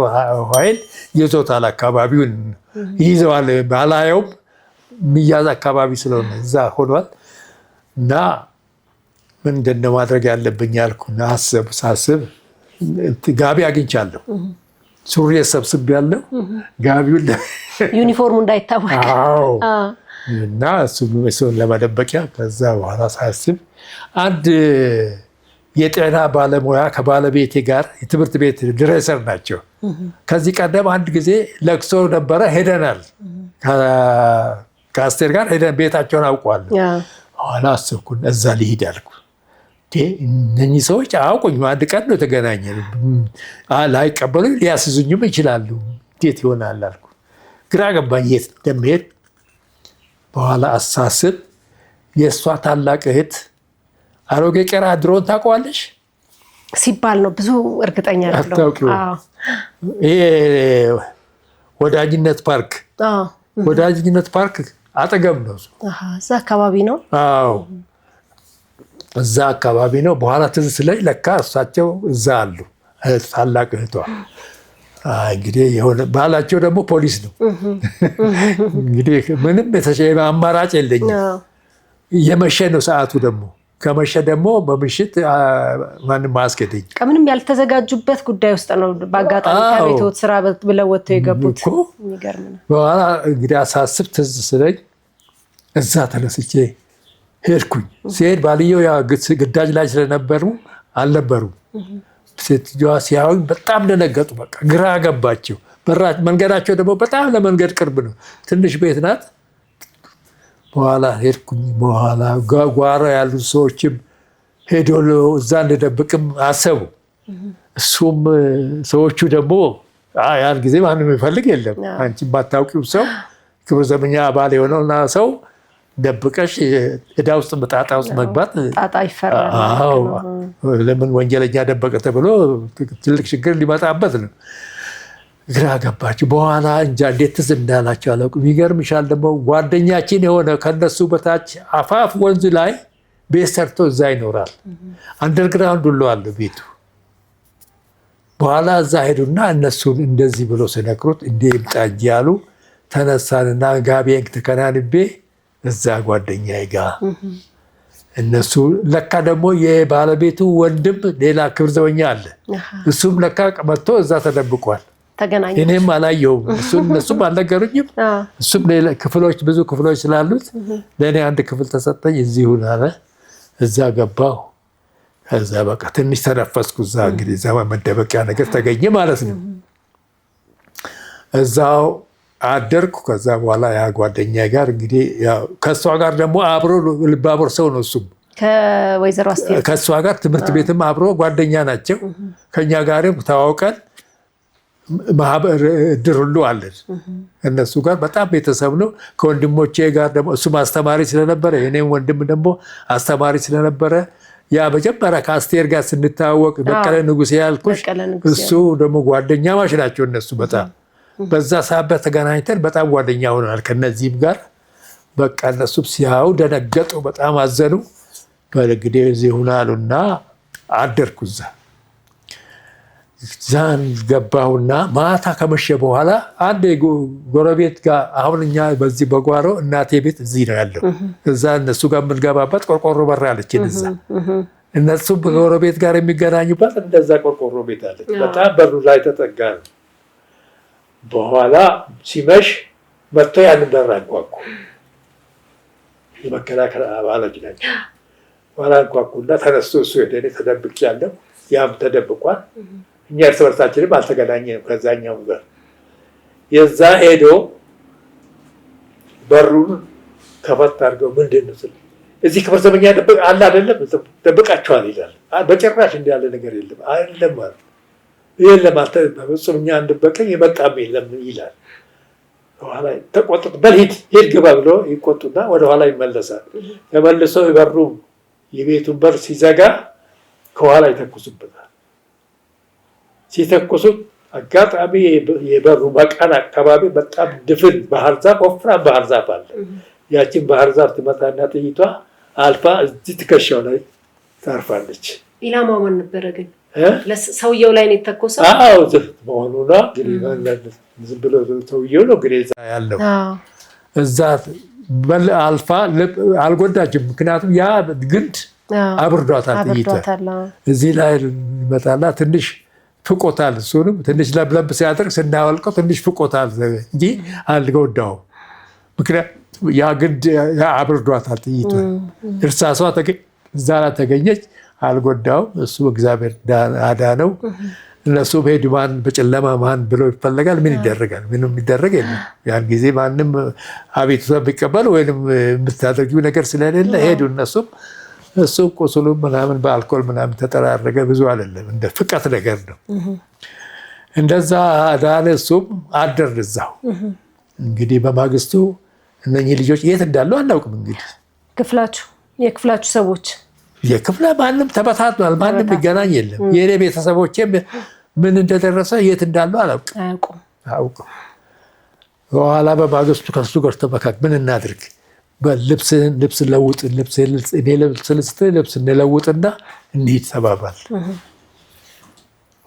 ኃይል ይዞታል። አካባቢውን ይይዘዋል። ባላየውም የሚያዝ አካባቢ ስለሆነ እዛ ሆኗል። እና ምንድን ነው ማድረግ ያለብኝ ያልኩ ሳስብ ጋቢ አግኝቻለሁ። ሱሪ ሰብስብ ያለው ጋቢውን ዩኒፎርሙ እንዳይታወቅ እና እሱን ለመደበቂያ። ከዛ በኋላ ሳስብ አንድ የጤና ባለሙያ ከባለቤቴ ጋር የትምህርት ቤት ድሬሰር ናቸው። ከዚህ ቀደም አንድ ጊዜ ለቅሶ ነበረ፣ ሄደናል። ከአስቴር ጋር ሄደን ቤታቸውን አውቀዋለሁ። ኋላ አስብኩን እዛ ሊሄድ አልኩ። እነኚህ ሰዎች አያውቁኝ፣ አንድ ቀን ነው የተገናኘ። ላይቀበሉ ሊያስዙኝም ይችላሉ። እንዴት ይሆናል አልኩ። ግራ ገባኝ የት እንደምሄድ። በኋላ አሳስብ የእሷ ታላቅ እህት አሮጌ ቄራ ድሮን ታውቀዋለሽ ሲባል ነው ብዙ እርግጠኛ አይደለሁም። ይሄ ወዳጅነት ፓርክ አጠገብ ነው። እዛ አካባቢ ነው። አዎ እዛ አካባቢ ነው። በኋላ ትዝ ስለኝ ለካ እሳቸው እዛ አሉ፣ ታላቅ እህቷ። እንግዲህ የሆነ ባላቸው ደግሞ ፖሊስ ነው። እንግዲህ ምንም የተሻለ አማራጭ የለኝም። የመሸ ነው ሰዓቱ ደግሞ። ከመሸ ደግሞ በምሽት ማንም አያስኬደኝ። ከምንም ያልተዘጋጁበት ጉዳይ ውስጥ ነው በአጋጣሚ ከቤትዎት ስራ ብለው ወጥተው የገቡት። የሚገርም ነው። በኋላ እንግዲህ አሳስብ ትዝ ስለኝ እዛ ተነስቼ ሄድኩኝ። ሲሄድ ባልየው ግዳጅ ላይ ስለነበሩ አልነበሩም። ሴትዮዋ ሲያዩኝ በጣም ደነገጡ። በቃ ግራ ገባቸው። መንገዳቸው ደግሞ በጣም ለመንገድ ቅርብ ነው። ትንሽ ቤት ናት። በኋላ ሄድኩኝ። በኋላ ጓሮ ያሉ ሰዎችም ሄዶ እዛ እንደደብቅም አሰቡ። እሱም ሰዎቹ ደግሞ ያን ጊዜ ማንም የሚፈልግ የለም። አንቺ ባታውቂው ሰው ክብር ዘበኛ አባል የሆነውና ሰው ደብቀሽ ዕዳ ውስጥ ጣጣ ውስጥ መግባት ጣጣ ይፈራል። ለምን ወንጀለኛ ደበቀ ተብሎ ትልቅ ችግር ሊመጣበት ነው። ግራ ገባቸው። በኋላ እንጃ እንዴት ትዝ እንዳላቸው አላውቅም። ይገርምሻል ደግሞ ጓደኛችን የሆነ ከነሱ በታች አፋፍ ወንዝ ላይ ቤት ሰርቶ እዛ ይኖራል። አንደርግራውንድ ሁሉ አለ ቤቱ። በኋላ እዛ ሄዱና እነሱን እንደዚህ ብሎ ሲነግሩት እንዴ ይምጣ እንጂ ያሉ ተነሳንና ጋቢዬን ተከናንቤ እዛ ጓደኛዬ ጋር እነሱ ለካ ደግሞ የባለቤቱ ወንድም ሌላ ክብር ዘበኛ አለ። እሱም ለካ መጥቶ እዛ ተደብቋል። እኔም አላየሁም፣ እነሱም አልነገሩኝም። እሱም ክፍሎች ብዙ ክፍሎች ስላሉት ለእኔ አንድ ክፍል ተሰጠኝ። እዚሁን አለ። እዛ ገባሁ። ከዛ በቃ ትንሽ ተነፈስኩ። እዛ እንግዲህ እዛ መደበቂያ ነገር ተገኘ ማለት ነው። እዛው አደርኩ። ከዛ በኋላ ያ ጓደኛ ጋር እንግዲህ ከእሷ ጋር ደግሞ አብሮ ልባቦር ሰው ነው። እሱም ከወይዘሮ አስቴር ከእሷ ጋር ትምህርት ቤትም አብሮ ጓደኛ ናቸው። ከኛ ጋርም ተዋውቀን ማህበር እድር ሁሉ አለን። እነሱ ጋር በጣም ቤተሰብ ነው። ከወንድሞቼ ጋር ደግሞ እሱም አስተማሪ ስለነበረ የኔም ወንድም ደግሞ አስተማሪ ስለነበረ ያ መጀመሪያ ከአስቴር ጋር ስንታወቅ በቀለ ንጉሴ ያልኩሽ እሱ ደግሞ ጓደኛማች ናቸው እነሱ በጣም በዛ ሳቢያ ተገናኝተን በጣም ጓደኛ ሆነናል ከነዚህም ጋር። በቃ እነሱም ሲያዩ ደነገጡ፣ በጣም አዘኑ። በእንግዲህ እዚህ ሁና አሉና አደርኩ እዛ። ዛን ገባሁና ማታ ከመሸ በኋላ አንድ ጎረቤት ጋር አሁን እኛ በዚህ በጓሮ እናቴ ቤት እዚህ ነው ያለው። እዛ እነሱ ጋር የምንገባበት ቆርቆሮ በር አለች። እዛ እነሱ በጎረቤት ጋር የሚገናኙበት እንደዛ ቆርቆሮ ቤት አለች። በጣም በሩ ላይ ተጠጋ ነው። በኋላ ሲመሽ መጥቶ ያንን በር አንኳኩ። የመከላከያ አባሎች ናቸው። በኋላ አንኳኩና ተነስቶ እሱ ሄደ። እኔ ተደብቄያለሁ፣ ያም ተደብቋል። እኛ እርስ በርሳችንም አልተገናኘንም ከዛኛው ጋር። የዛ ሄዶ በሩን ከፈት አድርገው ምንድን ነው ስል እዚህ ክብር ዘበኛ አለ አይደለም ደብቃቸዋል ይላል። በጭራሽ እንዳለ ነገር የለም አይደለም ማለት የለም በፍጹም እኛ አንደበቀኝ የመጣም የለም ይላል። በኋላ ተቆጥቶ በል ሂድ ግባ ብሎ ይቆጡና ወደኋላ ይመለሳል። ተመልሶ የቤቱን በር ሲዘጋ ከኋላ ይተኩሱበታል። ሲተኩሱት አጋጣሚ የበሩ መቃን አካባቢ በጣም ድፍን ባህር ዛፍ ወፍራም ባህር ዛፍ አለ። ያችን ባህር ዛፍ ትመታና ጥይቷ አልፋ እዚህ ትከሻው ላይ ታርፋለች። ኢላማው ማን ነበረ ግን? ሰውየው ላይ ነው የተተኮሰው? አዎ መሆኑ ነው እንግዲህ ዝም ብሎ ሰውየው ነው እንግዲህ እዛ ያለው። እዛ አልፋ አልጎዳችም። ምክንያቱም ያ ግንድ አብርዷታል ጥይቷ። እዚህ ላይ ይመጣና ትንሽ ፍቆታል። እሱንም ትንሽ ለብለብ ሲያደርግ ስናወልቀው ትንሽ ፍቆታል እንጂ አልጎዳውም። ምክንያቱም ያ ግንድ አብርዷታል ጥይቷ። እርሳሷ እዛ ላይ ተገኘች፣ አልጎዳውም። እሱ እግዚአብሔር አዳነው። እነሱ በሄዱ ማን በጨለማ ማን ብሎ ይፈለጋል? ምን ይደረጋል? ምንም የሚደረግ የለም። ያን ጊዜ ማንም አቤቱታ ቢቀበል ወይም የምታደርጊው ነገር ስለሌለ ሄዱ እነሱም። እሱ ቁስሉ ምናምን በአልኮል ምናምን ተጠራረገ። ብዙ አይደለም፣ እንደ ፍቀት ነገር ነው። እንደዛ ዳነ። እሱም አደር እዛው። እንግዲህ በማግስቱ እነኚህ ልጆች የት እንዳሉ አናውቅም። እንግዲህ የክፍላችሁ ሰዎች የክፍለ ማንም ተበታትኗል። ማንም ይገናኝ የለም። የእኔ ቤተሰቦቼም ምን እንደደረሰ የት እንዳሉ አያውቁም። በኋላ በማግስቱ ከሱ ጋር ተመካክ ምን እናድርግ ልብስ ለውጥ ልብስ እንለውጥና እንሂድ ተባባል።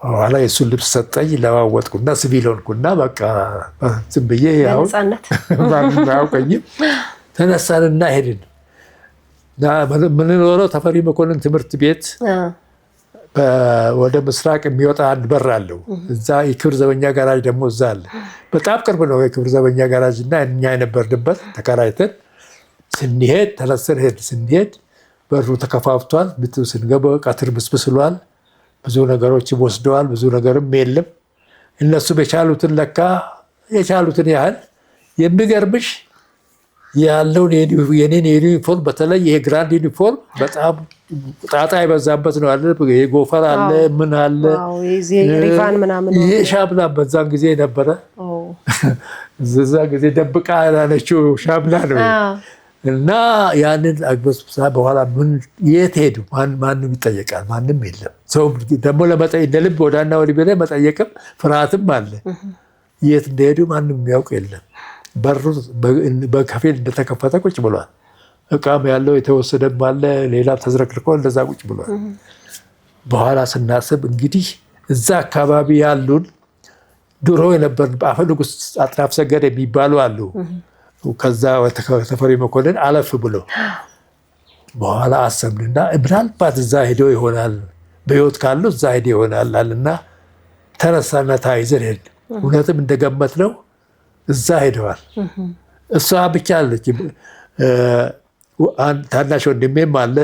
በኋላ የእሱን ልብስ ሰጠኝ፣ ለዋወጥኩና ሲቪል ሆንኩና በቃ ዝም ብዬ አያውቀኝም። ተነሳንና ሄድን። ምንኖረው ተፈሪ መኮንን ትምህርት ቤት ወደ ምስራቅ የሚወጣ አንድ በር አለው። እዛ የክብር ዘበኛ ጋራጅ ደግሞ እዛ አለ። በጣም ቅርብ ነው የክብር ዘበኛ ጋራጅ እና እኛ የነበርንበት ተከራይተን ስንሄድ ተነስተን ሄድ ስንሄድ በሩ ተከፋፍቷል። ስንገባ ቀትር ብስብስሏል። ብዙ ነገሮችም ወስደዋል። ብዙ ነገርም የለም። እነሱም የቻሉትን ለካ የቻሉትን ያህል የሚገርምሽ ያለውን የኔን ዩኒፎርም በተለይ ይሄ ግራንድ ዩኒፎርም በጣም ጣጣ የበዛበት ነው አለ። ጎፈር አለ፣ ምን አለ፣ ይሄ ሻምላ በዛን ጊዜ ነበረ። እዛ ጊዜ ደብቃ ያለችው ሻምላ ነው። እና ያንን አግበስብሳ በኋላ የት ሄዱ? ማንም ይጠየቃል? ማንም የለም። ሰው ደግሞ እንደ ልብ ወዳና ወዲህ ብለህ መጠየቅም ፍርሃትም አለ። የት እንደሄዱ ማንም የሚያውቅ የለም። በሩ በከፊል እንደተከፈተ ቁጭ ብሏል። እቃም ያለው የተወሰደም አለ፣ ሌላ ተዝረክርኮ እንደዛ ቁጭ ብሏል። በኋላ ስናስብ እንግዲህ እዛ አካባቢ ያሉን ድሮ የነበር አፈ ንጉሥ አጥናፍ ሰገድ የሚባሉ አሉ። ከዛ ተፈሪ መኮንን አለፍ ብሎ በኋላ አሰብንና ምናልባት እዛ ሄደው ይሆናል፣ በሕይወት ካሉ እዛ ሄደው ይሆናል አለና ተነሳና ተያይዘን ሄድን። እውነትም እንደገመት ነው እዛ ሄደዋል። እሷ ብቻ አለች። ታናሽ ወንድሜም አለ፣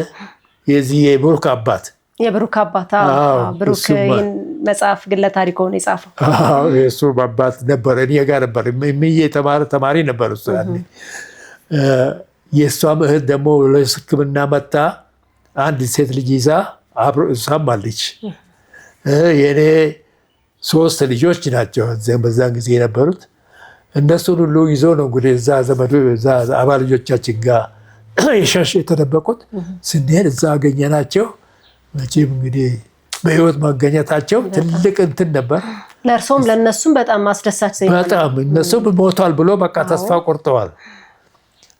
የዚህ የብሩክ አባት ብሩክ መጽሐፍ ግለ ታሪክ ሆነ የጻፈው የእሱ አባት ነበር። እኔ ጋር ነበር ተማሪ ነበር እሱ ያኔ። የእሷም እህት ደግሞ ለሕክምና መጣ። አንድ ሴት ልጅ ይዛ እሷም አለች። የእኔ 3 ልጆች ናቸው በዛን ጊዜ የነበሩት። እነሱን ሁሉ ይዞ ነው እንግዲህ እዛ ዘመዱ አባል ልጆቻችን ጋር የሸሽ የተደበቁት። ስንሄድ እዛ አገኘናቸው። መቼም እንግዲህ በሕይወት ማገኘታቸው ትልቅ እንትን ነበር። ለእርሶም ለእነሱም በጣም አስደሳች ዜና። በጣም እነሱም ሞቷል ብሎ በቃ ተስፋ ቆርጠዋል።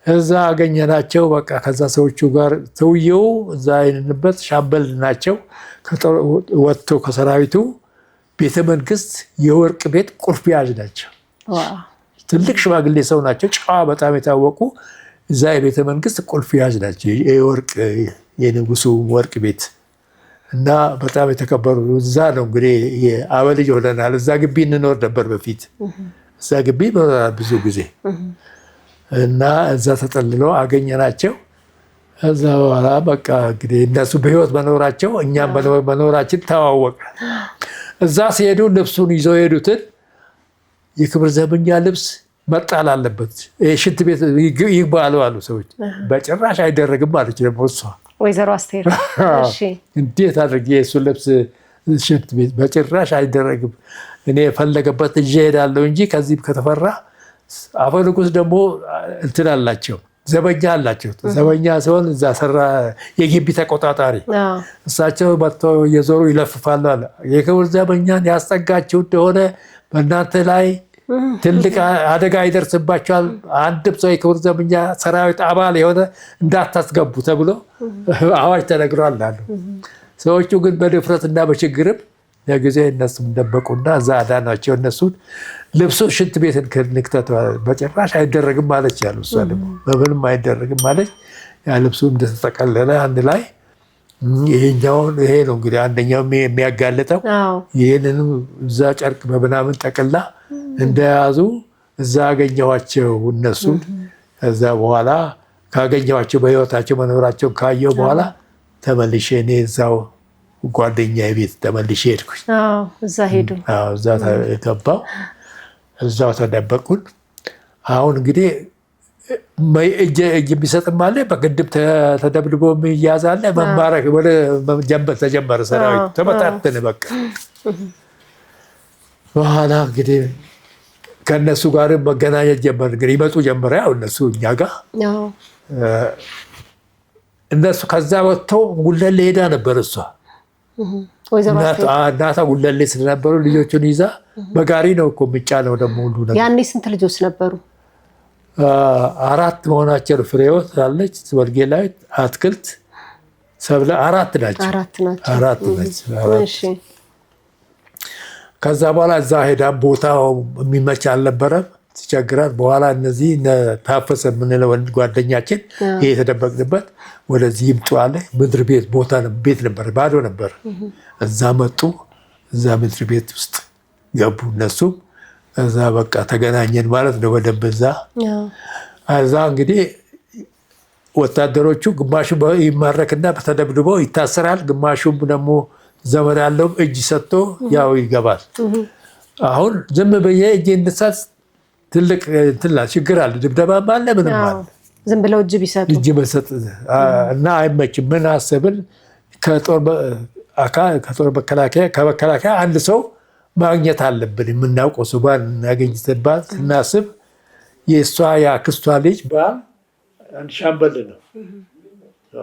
እዛ አገኘናቸው። በቃ ከዛ ሰዎቹ ጋር ሰውየው እዛ አይንንበት ሻምበል ናቸው። ወጥቶ ከሰራዊቱ ቤተ መንግስት የወርቅ ቤት ቁልፍ ያዥ ናቸው። ትልቅ ሽማግሌ ሰው ናቸው። ጨዋ በጣም የታወቁ እዛ የቤተ መንግስት ቁልፍ ያዥ ናቸው። የወርቅ የንጉሱ ወርቅ ቤት እና በጣም የተከበሩ እዛ ነው እንግዲህ አበልጅ ሆነናል። እዛ ግቢ እንኖር ነበር በፊት። እዛ ግቢ ብዙ ጊዜ እና እዛ ተጠልሎ አገኘናቸው። እዛ በኋላ በቃ እንግዲህ እነሱ በሕይወት መኖራቸው እኛም መኖራችን ተዋወቀ። እዛ ሲሄዱ ልብሱን ይዘው የሄዱትን የክብር ዘበኛ ልብስ መጣል አለበት፣ ሽንት ቤት ይግባሉ አሉ ሰዎች። በጭራሽ አይደረግም አለች ደግሞ እሷ ወይዘሮ አስቴር። እንዴት አድርጌ የእሱን ልብስ ሽንት ቤት? በጭራሽ አይደረግም፣ እኔ የፈለገበት ይዤ እሄዳለሁ እንጂ ከዚህ ከተፈራ። አፈ ንጉሥ ደግሞ እንትን አላቸው፣ ዘበኛ አላቸው። ዘበኛ ሲሆን እዛ ሰራ የግቢ ተቆጣጣሪ፣ እሳቸው መጥተው እየዞሩ ይለፍፋሉ አለ። የክብር ዘበኛን ያስጠጋችሁ እንደሆነ በእናንተ ላይ ትልቅ አደጋ ይደርስባቸዋል። አንድም ሰው የክብር ዘበኛ ሰራዊት አባል የሆነ እንዳታስገቡ ተብሎ አዋጅ ተነግሯል አሉ። ሰዎቹ ግን በድፍረትና በችግርም ለጊዜ እነሱም ደበቁና እዛ አዳናቸው። እነሱን ልብሱ ሽንት ቤት ንክተት በጭራሽ አይደረግም ማለች ያሉ። እሷ ደግሞ በምንም አይደረግም ማለች። ያ ልብሱ እንደተጠቀለለ አንድ ላይ ይሄኛውን ይሄ ነው እንግዲህ አንደኛው የሚያጋልጠው። ይህንንም እዛ ጨርቅ በምናምን ጠቅላ እንደያዙ እዛ አገኘኋቸው እነሱን። ከዛ በኋላ ካገኘኋቸው በሕይወታቸው መኖራቸውን ካየሁ በኋላ ተመልሼ እኔ እዛው ጓደኛዬ ቤት ተመልሼ ሄድኩኝ። እዛ ሄዱ። እዛ ገባሁ። እዛው ተደበቁን። አሁን እንግዲህ እጅ የሚሰጥም አለ፣ በግድብ ተደብድቦ የሚያዝ አለ። መማረክ ወደ ተጀመረ፣ ሰራዊት ተበታተነ በቃ። በኋላ እንግዲህ ከእነሱ ጋር መገናኘት ጀመር። እንግዲህ ይመጡ ጀመረ። ያው እነሱ እኛ ጋር እነሱ ከዛ ወጥተው ጉለሌ ሄዳ ነበር እሷ እናቷ ጉለሌ ስለነበሩ ልጆቹን ይዛ በጋሪ ነው እኮ የሚጫነው ደግሞ ሁሉ ነገር። ያኔ ስንት ልጆች ነበሩ? 4 መሆናቸው። ፍሬህይወት አለች፣ ወልጌላዊት፣ አትክልት፣ ሰብለ 4 ናቸው። 4 ናቸው። ከዛ በኋላ እዛ ሄዳ ቦታው የሚመች አልነበረም፣ ሲቸግራት። በኋላ እነዚህ ታፈሰ የምንለው ጓደኛችን ይሄ የተደበቅንበት ወደዚህ ይምጡ አለ። ምድር ቤት ቦታ ቤት ነበር፣ ባዶ ነበር። እዛ መጡ። እዛ ምድር ቤት ውስጥ ገቡ እነሱም። እዛ በቃ ተገናኘን ማለት ነው በደንብ እዛ። እዛ እንግዲህ ወታደሮቹ ግማሹ ይማረክና ተደብድቦ ይታሰራል፣ ግማሹም ደግሞ ዘመድ ያለውም እጅ ሰጥቶ ያው ይገባል። አሁን ዝም ብዬ እጄ እንድሰጥ ትልቅ ችግር አለ። ድብደባም አለ፣ ምንም አለ። ዝም ብለው እጅ ቢሰጡ እጅ መሰጥ እና አይመችም። ምን አሰብን? ከጦር መከላከያ አንድ ሰው ማግኘት አለብን፣ የምናውቀው ሰው እናገኝተባት ስናስብ የእሷ የአክስቷ ልጅ ባል አንድ ሻምበል ነው።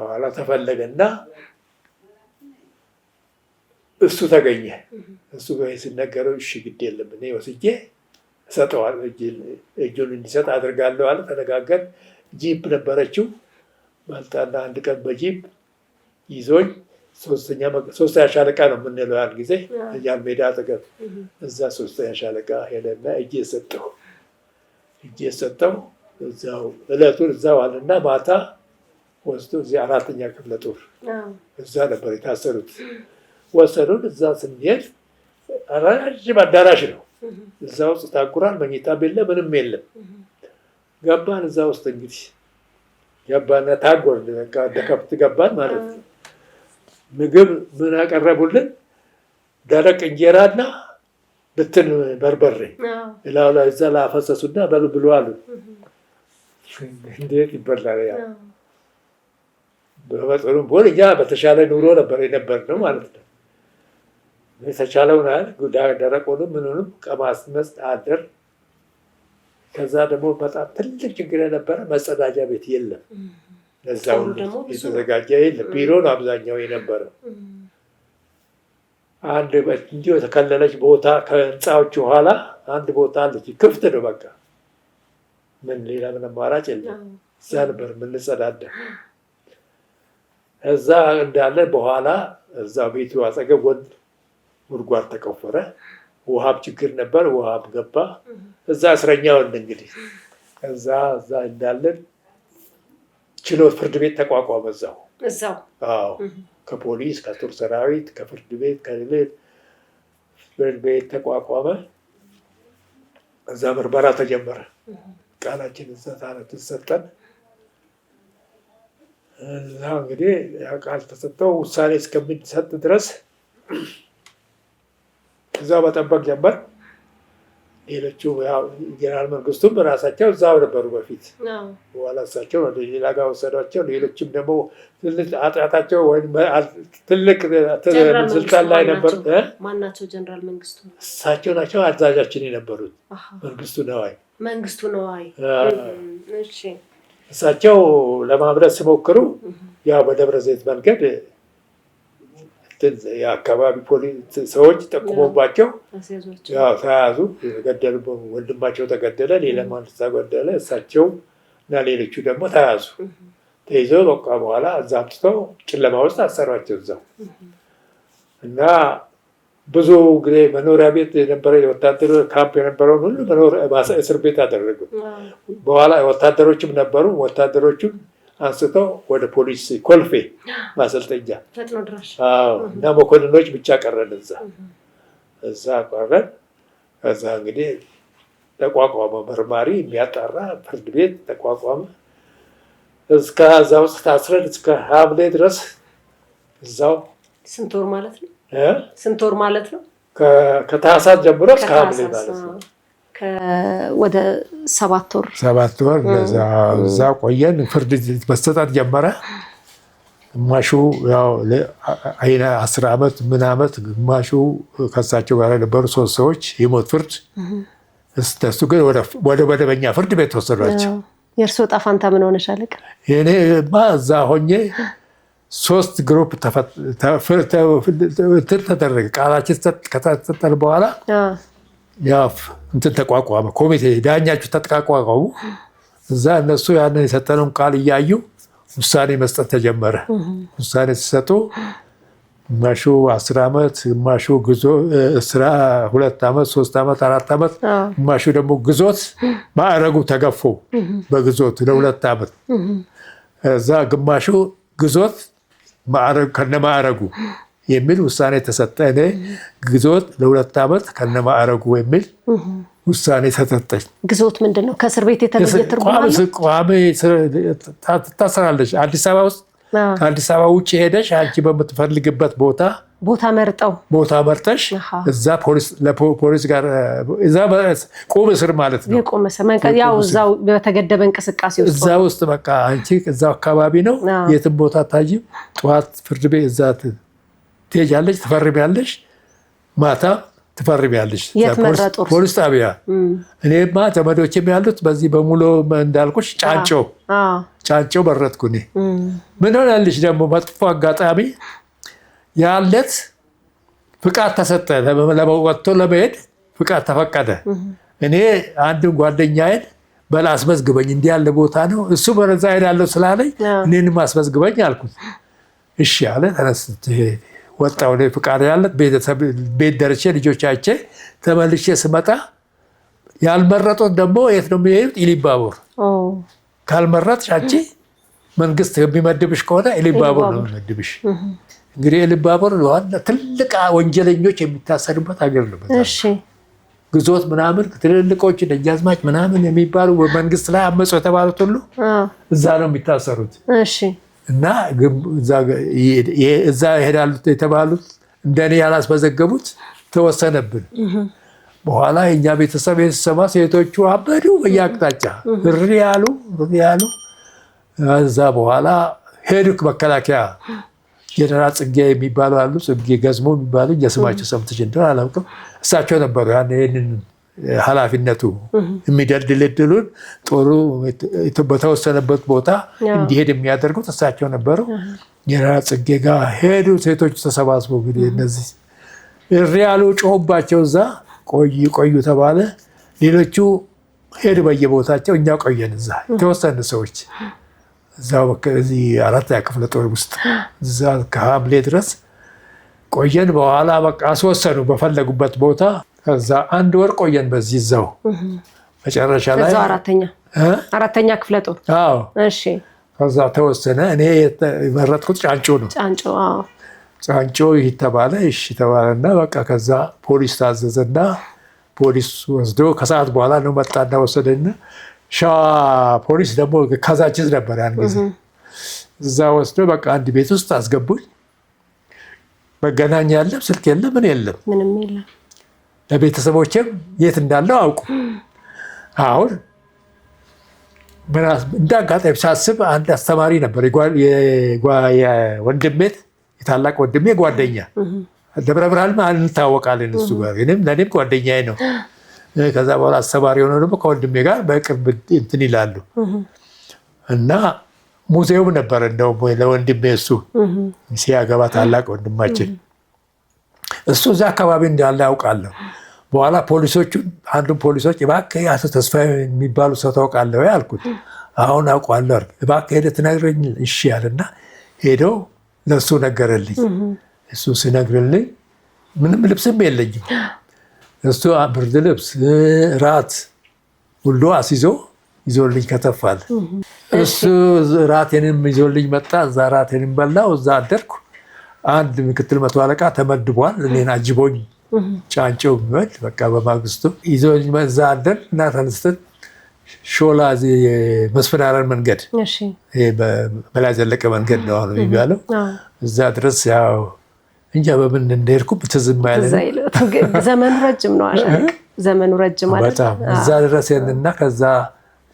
ኋላ ተፈለገ እና እሱ ተገኘ። እሱ ሲነገረው እሺ ግድ የለም እኔ ወስጄ እሰጠዋለሁ፣ እጁን እንዲሰጥ አድርጋለሁ አለ። ተነጋገር። ጂፕ ነበረችው ማልጣና አንድ ቀን በጂፕ ይዞኝ ሶስተኛ ሻለቃ ነው የምንለው ያን ጊዜ ያን ሜዳ አጠገብ እዛ ሶስተኛ ሻለቃ ሄደና እጄ ሰጠው። እዛው እለቱን እዛው አለና ማታ ወስዶ እዚህ 4ኛ ክፍለ ጦር እዛ ነበር የታሰሩት። ወሰዱን። እዛ ስንሄድ ረጅም አዳራሽ ነው። እዛ ውስጥ ታጉራል። መኝታ የለ ምንም የለም። ገባን። እዛ ውስጥ እንግዲህ ገባና ታጎር ከብት ገባን ማለት ነው። ምግብ ምን አቀረቡልን? ደረቅ እንጀራና ብትን በርበሬ እላው ላይ እዛ ላፈሰሱና በሉ ብሎ አሉ። እንዴት ይበላል? ያ በመጠኑም ቢሆን እኛ በተሻለ ኑሮ ነበር የነበርነው ማለት ነው። የተቻለውን ያህል ደረቁንም ምኑንም ቀማስመስ አደር። ከዛ ደግሞ በጣም ትልቅ ችግር የነበረ መጸዳጃ ቤት የለም። ለዛው የተዘጋጀ የለም። ቢሮ ነው አብዛኛው የነበረው። አንድ እንዲሁ የተከለለች ቦታ ከህንፃዎቹ ኋላ አንድ ቦታ አለች፣ ክፍት ነው በቃ። ምን ሌላ ምን አማራጭ የለም። እዛ ነበር የምንጸዳዳ። እዛ እንዳለ በኋላ እዛ ቤቱ አጠገብ ጉድጓድ ተቆፈረ። ውሃም ችግር ነበር፣ ውሃም ገባ። እዛ እስረኛውን እንግዲህ እዛ እንዳለን ችሎት ፍርድ ቤት ተቋቋመ። እዛው አዎ፣ ከፖሊስ ከጦር ሰራዊት ከፍርድ ቤት ከሌሎች ፍርድ ቤት ተቋቋመ። እዛ ምርመራ ተጀመረ። ቃላችን እዛ ተሰጠን። እዛ እንግዲህ ቃል ተሰጠው ውሳኔ እስከሚሰጥ ድረስ እዛ መጠበቅ ጀመር። ሌሎቹ ጀነራል መንግስቱም ራሳቸው እዛው ነበሩ በፊት። በኋላ እሳቸው ወደ ሌላ ጋር ወሰዷቸው። ሌሎችም ደግሞ ትልቅ ኃጢአታቸው ወይም ትልቅ ስልጣን ላይ ነበሩ። ማናቸው? ጀነራል መንግስቱ እሳቸው ናቸው አዛዣችን የነበሩት። መንግስቱ ነዋይ እሳቸው ለማምረት ሲሞክሩ ያው በደብረ ዘይት መንገድ የአካባቢ ፖሊስ ሰዎች ጠቁሞባቸው ተያዙ። ገደሉ። ወንድማቸው ተገደለ፣ ሌላም አንድ ተገደለ። እሳቸው እና ሌሎቹ ደግሞ ተያዙ። ተይዘው በቃ በኋላ እዛ አምጥተው ጨለማ ውስጥ አሰሯቸው እዛው እና ብዙ ጊዜ መኖሪያ ቤት የነበረ የወታደር ካምፕ የነበረውን ሁሉ እስር ቤት አደረጉ። በኋላ ወታደሮችም ነበሩ። ወታደሮቹም አንስተው ወደ ፖሊስ ኮልፌ ማሰልጠኛ እና መኮንኖች ብቻ ቀረን እዛ ቀረን። ከዛ እንግዲህ ተቋቋመ፣ መርማሪ የሚያጣራ ፍርድ ቤት ተቋቋመ። እስከዛ ውስጥ ታስረን እስከ ሐምሌ ድረስ እዛው። ስንት ወር ማለት ነው? ከታህሳስ ጀምሮ እስከ ሐምሌ ማለት ነው። ወደ 7 ወር እዛ ቆየን። ፍርድ መሰጠት ጀመረ። ግማሹ ያው 10 ዓመት ምን ዓመት፣ ግማሹ ከሳቸው ጋር የነበሩ 3 ሰዎች የሞት ፍርድ። እሱ ግን ወደ መደበኛ ፍርድ ቤት ወሰዷቸው። የእርስዎ ዕጣ ፈንታ ምን ሆነሽ አለቃ? እኔማ እዛ ሆኜ 3 ግሩፕ ተደረገ። ቃላችን ከተሰጠን በኋላ ያው እንትን ተቋቋመ ኮሚቴ፣ ዳኛችሁ ተቋቋሙ። እዛ እነሱ ያንን የሰጠነውን ቃል እያዩ ውሳኔ መስጠት ተጀመረ። ውሳኔ ሲሰጡ ግማሹ 10 ዓመት፣ ግማሹ 2 ዓመት፣ 3 ዓመት፣ 4 ዓመት፣ ግማሹ ደግሞ ግዞት ማዕረጉ ተገፎ በግዞት ለ2 ዓመት፣ እዛ ግማሹ ግዞት ከነማዕረጉ የሚል ውሳኔ ተሰጠ። እኔ ግዞት ለ2 ዓመት ከነማዕረጉ የሚል ውሳኔ ተሰጠኝ። ግዞት ምንድን ነው? ከእስር ቤት የተለየ ትርጉም አለው? ቋሚ ታስራለች። አዲስ አበባ ውስጥ ከአዲስ አበባ ውጭ ሄደሽ አንቺ በምትፈልግበት ቦታ ቦታ መርጠሽ እዛ ፖሊስ ጋር እዛ ቁም እስር ማለት ነው። የቁም እስር ያው እዛው በተገደበ እንቅስቃሴ ውስጥ እዛ ውስጥ በቃ አንቺ እዛው አካባቢ ነው፣ የትም ቦታ አታጅም። ጠዋት ፍርድ ቤት እዛ ትሄጃለሽ፣ ትፈርሚያለሽ፣ ማታ ትፈርሚያለሽ ፖሊስ ጣቢያ። እኔማ ዘመዶችም ያሉት በዚህ በሙሉ እንዳልኩሽ ጫንጮ መረጥኩ እኔ። ምን ሆነልሽ ደግሞ መጥፎ አጋጣሚ ያለት ፍቃድ ተሰጠ፣ ወጥቶ ለመሄድ ፍቃድ ተፈቀደ። እኔ አንድን ጓደኛዬን በላ አስመዝግበኝ እንዲህ ያለ ቦታ ነው እሱ በረዛ ሄዳለሁ ስላለኝ እኔንም አስመዝግበኝ አልኩት። እሺ አለ። ተነስቼ ወጣሁ። ፍቃድ ያለት ቤት ደርሼ ልጆቻቼ ተመልሼ ስመጣ ያልመረጡት ደግሞ የት ነው የሚሄዱት? ኢሊባቡር። ካልመረጥሽ አንቺ መንግስት የሚመድብሽ ከሆነ ኢሊባቡር ነው የሚመድብሽ። እንግዲህ ኢሊባቡር ትልቅ ወንጀለኞች የሚታሰሩበት ሀገር ነው። ግዞት ምናምን ትልልቆች ደጃዝማች ምናምን የሚባሉ መንግስት ላይ አመፁ የተባሉት ሁሉ እዛ ነው የሚታሰሩት። እና እዛ ይሄዳሉ የተባሉት እንደኔ ያላስመዘገቡት ተወሰነብን። በኋላ የኛ ቤተሰብ የተሰማ ሴቶቹ አበዱ በየአቅጣጫ እሪ ያሉ። እዛ በኋላ ሄዱክ መከላከያ ጀነራል ጽጌ የሚባሉ አሉ፣ ጽጌ ገዝሞ የሚባሉ የስማቸው ሰምተሽ እንደሆነ አላውቅም። እሳቸው ነበሩ ይህንን ኃላፊነቱ የሚደልድሉን ጦሩ በተወሰነበት ቦታ እንዲሄድ የሚያደርጉት እሳቸው ነበሩ። ጀነራል ጽጌ ጋር ሄዱ። ሴቶቹ ተሰባስበው እንግዲህ እነዚህ እሪ ያሉ ጮሁባቸው። እዛ ቆዩ ተባለ። ሌሎቹ ሄዱ በየቦታቸው፣ እኛ ቆየን እዛ የተወሰኑ ሰዎች እዛው እዚህ 4ኛ ክፍለ ጦር ውስጥ እዛ ከሐምሌ ድረስ ቆየን። በኋላ በቃ አስወሰኑ በፈለጉበት ቦታ። ከዛ 1 ወር ቆየን በዚህ እዛው። መጨረሻ ላይ እዛው 4ኛ ክፍለ ጦር። አዎ እሺ። ከዛ ተወሰነ። እኔ የመረጥኩት ጫንጮ ነው። ጫንጮ ይህ ተባለ። እሺ ተባለና በቃ ከዛ ፖሊስ ታዘዘና ፖሊስ ወስዶ ከሰዓት በኋላ ነው መጣና ወሰደና ሸዋ ፖሊስ ደግሞ ካዛንቺስ ነበር ያን ጊዜ። እዛ ወስዶ በቃ አንድ ቤት ውስጥ አስገቡኝ። መገናኛ የለም፣ ስልክ የለም፣ ምን የለም፣ ምንም የለም። ለቤተሰቦቼም የት እንዳለው አውቁ። አሁን እንደ አጋጣሚ ሳስብ አንድ አስተማሪ ነበር የወንድሜ የታላቅ ወንድሜ ጓደኛ ደብረ ብርሃን እንታወቃለን። እሱ ጋር ለእኔም ጓደኛዬ ነው። ከዛ በኋላ አስተማሪ ሆነው ደግሞ ከወንድሜ ጋር በቅርብ እንትን ይላሉ እና ሙዚየም ነበር እንደውም ለወንድሜ እሱ ሲያገባ ታላቅ ወንድማችን እሱ እዛ አካባቢ እንዳለ ያውቃለሁ። በኋላ አንዱን ፖሊሶች እባክህ አቶ ተስፋዬ የሚባሉ ሰው ታውቃለህ ወይ አልኩት። አሁን አውቃለሁ። እባክህ ሄደህ ትነግረኝ። እሺ አለና ሄደው ለእሱ ነገረልኝ። እሱ ሲነግርልኝ ምንም ልብስም የለኝም። እሱ ብርድ ልብስ ራት ሁሉ ይዞልኝ ከተፋል። እሱ ራቴንም ይዞልኝ መጣ። እዛ ራቴንም በላው። እዛ አደርኩ። አንድ ምክትል መቶ አለቃ ተመድቧል። እኔን አጅቦኝ ጫንጮው የሚወድ በቃ በማግስቱ ይዞልኝ እዛ አደር እና ተነስተን ሾላ መስፍን አረን መንገድ በላይ ዘለቀ መንገድ ነው አሁን የሚባለው። እዛ ድረስ ያው እንጃ በምን እንደሄድኩ ትዝም አይለኝ። ዘመኑ ረጅም ነው አሻልክ፣ ዘመኑ ረጅም ማለት በጣም እዛ ድረስ እና ከዛ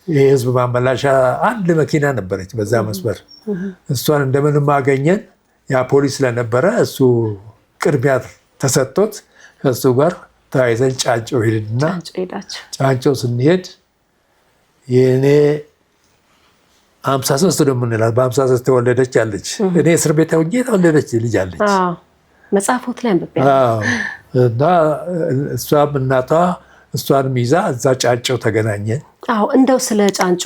የህዝብ ማመላሻ አንድ መኪና ነበረች በዛ መስመር። እሷን እንደምንም አገኘን። ያ ፖሊስ ስለነበረ እሱ ቅድሚያ ተሰጥቶት ከእሱ ጋር ተያይዘን ጫንጮ ሄድና ጫንጮ ስንሄድ የእኔ 53 ነው የምንላት በ53 ተወለደች አለች። እኔ እስር ቤት ሆኜ የተወለደች ልጅ አለች። መጽሐፎት ላይ እና እሷም እናቷ እሷንም ይዛ እዛ ጫንጮ ተገናኘን። አዎ እንደው ስለ ጫንጮ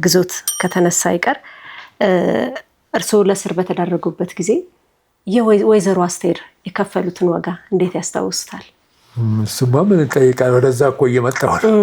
ግዞት ከተነሳ አይቀር እርስዎ ለእስር በተዳረጉበት ጊዜ የወይዘሮ አስቴር የከፈሉትን ዋጋ እንዴት ያስታውሱታል? እሱማ ምን እንጠይቃለን፣ ወደዛ እኮ እየመጣሁ ነው።